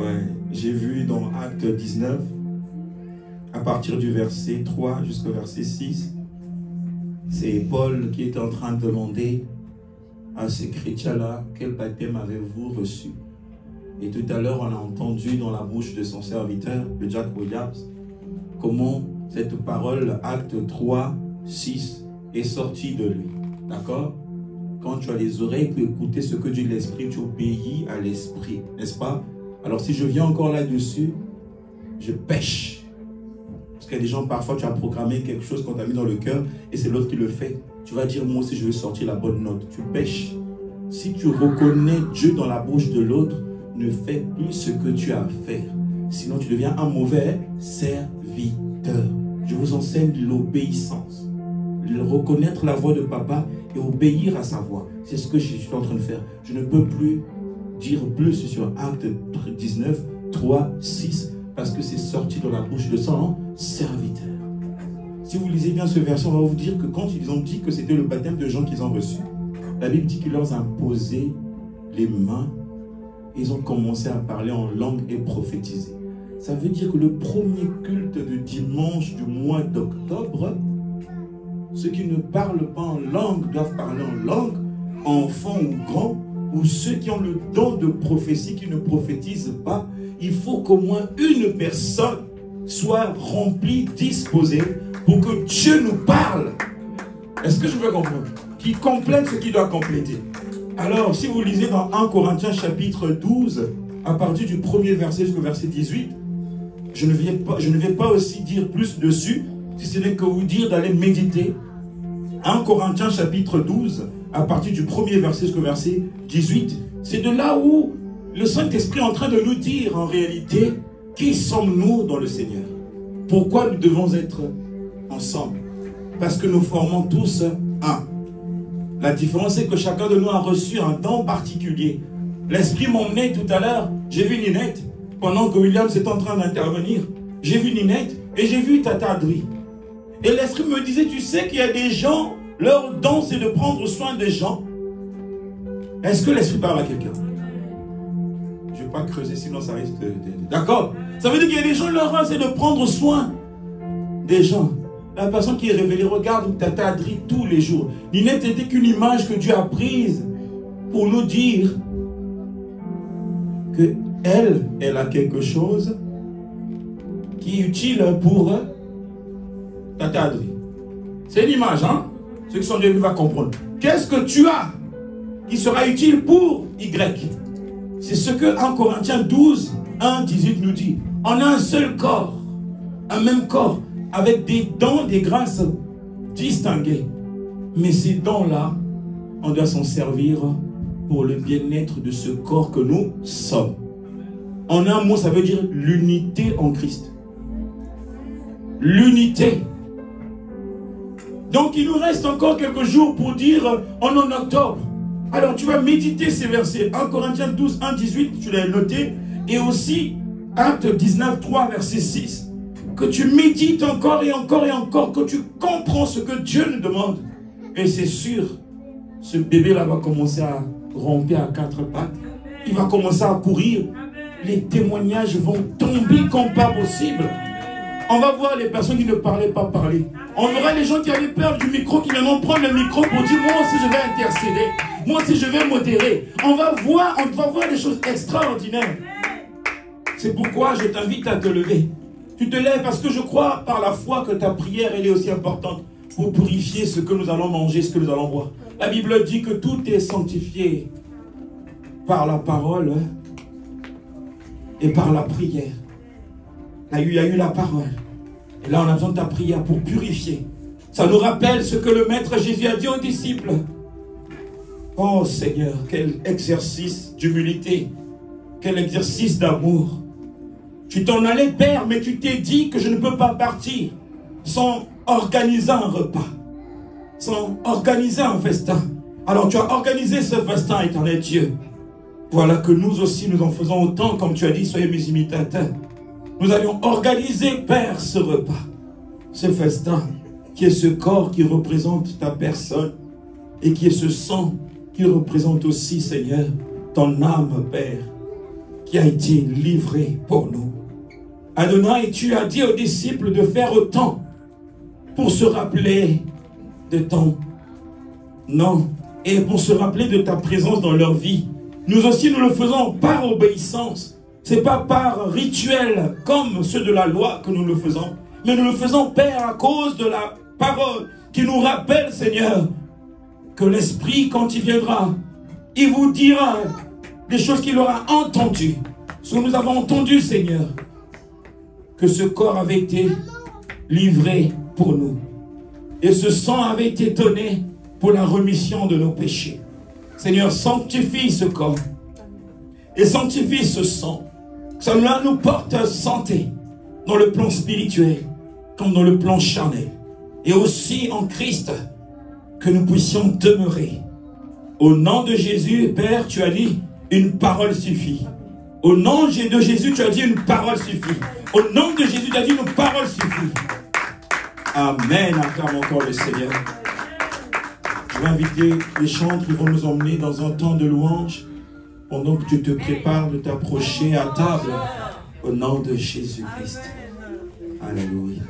Ouais. J'ai vu dans Acte 19, à partir du verset 3 jusqu'au verset 6, c'est Paul qui était en train de demander à ces chrétiens-là, quel baptême avez-vous reçu? Et tout à l'heure, on a entendu dans la bouche de son serviteur, le Jack Williams, comment cette parole, Acte 3, 6, est sortie de lui. D'accord? Quand tu as les oreilles pour écouter ce que dit l'Esprit, tu obéis à l'Esprit, n'est-ce pas? Alors si je viens encore là-dessus, je pêche. Parce qu'il y a des gens, parfois, tu as programmé quelque chose qu'on t'a mis dans le cœur et c'est l'autre qui le fait. Tu vas dire, moi aussi, je vais sortir la bonne note. Tu pêches. Si tu reconnais Dieu dans la bouche de l'autre, ne fais plus ce que tu as à faire. Sinon, tu deviens un mauvais serviteur. Je vous enseigne l'obéissance. Reconnaître la voix de papa et obéir à sa voix. C'est ce que je suis en train de faire. Je ne peux plus dire plus sur Acte 19, 3, 6, parce que c'est sorti de la bouche de son serviteur. Si vous lisez bien ce verset, on va vous dire que quand ils ont dit que c'était le baptême de Jean qu'ils ont reçu, la Bible dit qu'il leur a posé les mains. Ils ont commencé à parler en langue et prophétiser. Ça veut dire que le premier culte de dimanche du mois d'octobre, ceux qui ne parlent pas en langue doivent parler en langue, enfants ou grands, ou ceux qui ont le don de prophétie qui ne prophétisent pas. Il faut qu'au moins une personne soit remplie, disposée, pour que Dieu nous parle. Est-ce que je peux comprendre? Qui complète ce qu'il doit compléter. Alors, si vous lisez dans 1 Corinthiens chapitre 12, à partir du premier verset jusqu'au verset 18, je ne vais pas aussi dire plus dessus, si ce n'est que vous dire d'aller méditer. 1 Corinthiens chapitre 12, à partir du premier verset jusqu'au verset 18, c'est de là où le Saint-Esprit est en train de nous dire en réalité, qui sommes-nous dans le Seigneur? Pourquoi nous devons être ensemble? Parce que nous formons tous un. La différence, c'est que chacun de nous a reçu un don particulier. L'Esprit m'emmenait tout à l'heure, j'ai vu Ninette, pendant que William était en train d'intervenir. J'ai vu Ninette et j'ai vu Tata Adri. Et l'Esprit me disait, tu sais qu'il y a des gens, leur don c'est de prendre soin des gens. Est-ce que l'Esprit parle à quelqu'un? Je ne vais pas creuser, sinon ça risque de... D'accord? Ça veut dire qu'il y a des gens, leur don c'est de prendre soin des gens. La personne qui est révélée regarde Tata Adri tous les jours. Ninette n'était qu'une image que Dieu a prise pour nous dire que elle a quelque chose qui est utile pour Tata Adri. C'est une image, hein? Ceux qui sont venus vont comprendre. Qu'est-ce que tu as qui sera utile pour Y? C'est ce que 1 Corinthiens 12, 1, 18 nous dit. On a un seul corps, un même corps, avec des dons, des grâces distinguées. Mais ces dons-là, on doit s'en servir pour le bien-être de ce corps que nous sommes. En un mot, ça veut dire l'unité en Christ. L'unité. Donc, il nous reste encore quelques jours pour dire, on est en octobre. Alors, tu vas méditer ces versets. 1 Corinthiens 12, 1, 18, tu l'as noté. Et aussi, Actes 19, 3, verset 6. Que tu médites encore et encore et encore, que tu comprends ce que Dieu nous demande. Et c'est sûr, ce bébé-là va commencer à ramper à quatre pattes. Il va commencer à courir. Les témoignages vont tomber comme pas possible. On va voir les personnes qui ne parlaient pas parler. On verra les gens qui avaient peur du micro, qui viendront prendre le micro pour dire, moi aussi je vais intercéder. Moi aussi je vais modérer. On va voir des choses extraordinaires. C'est pourquoi je t'invite à te lever. Tu te lèves parce que je crois par la foi que ta prière elle est aussi importante pour purifier ce que nous allons manger, ce que nous allons boire. La Bible dit que tout est sanctifié par la parole et par la prière. Là, il y a eu la parole. Et là, on a besoin de ta prière pour purifier. Ça nous rappelle ce que le Maître Jésus a dit aux disciples. Oh Seigneur, quel exercice d'humilité, quel exercice d'amour. Tu t'en allais, Père, mais tu t'es dit que je ne peux pas partir sans organiser un repas, sans organiser un festin. Alors tu as organisé ce festin, éternel Dieu. Voilà que nous aussi, nous en faisons autant, comme tu as dit, soyez mes imitateurs. Nous allions organiser, Père, ce repas, ce festin, qui est ce corps qui représente ta personne, et qui est ce sang qui représente aussi, Seigneur, ton âme, Père, qui a été livré pour nous. Adonai, tu as dit aux disciples de faire autant pour se rappeler de ton nom et pour se rappeler de ta présence dans leur vie. Nous aussi, nous le faisons par obéissance. Ce n'est pas par rituel comme ceux de la loi que nous le faisons, mais nous le faisons, Père, à cause de la parole qui nous rappelle, Seigneur, que l'Esprit, quand il viendra, il vous dira des choses qu'il aura entendues. Ce que nous avons entendu, Seigneur, que ce corps avait été livré pour nous. Et ce sang avait été donné pour la rémission de nos péchés. Seigneur, sanctifie ce corps et sanctifie ce sang. Cela nous porte santé dans le plan spirituel comme dans le plan charnel. Et aussi en Christ, que nous puissions demeurer. Au nom de Jésus, Père, tu as dit, une parole suffit. Au nom de Jésus, tu as dit, une parole suffit. Au nom de Jésus, tu as dit, nos paroles suffisent. Amen. Acclame encore le Seigneur. Je vais inviter les chantres qui vont nous emmener dans un temps de louange pendant que tu te prépares de t'approcher à table au nom de Jésus-Christ. Alléluia.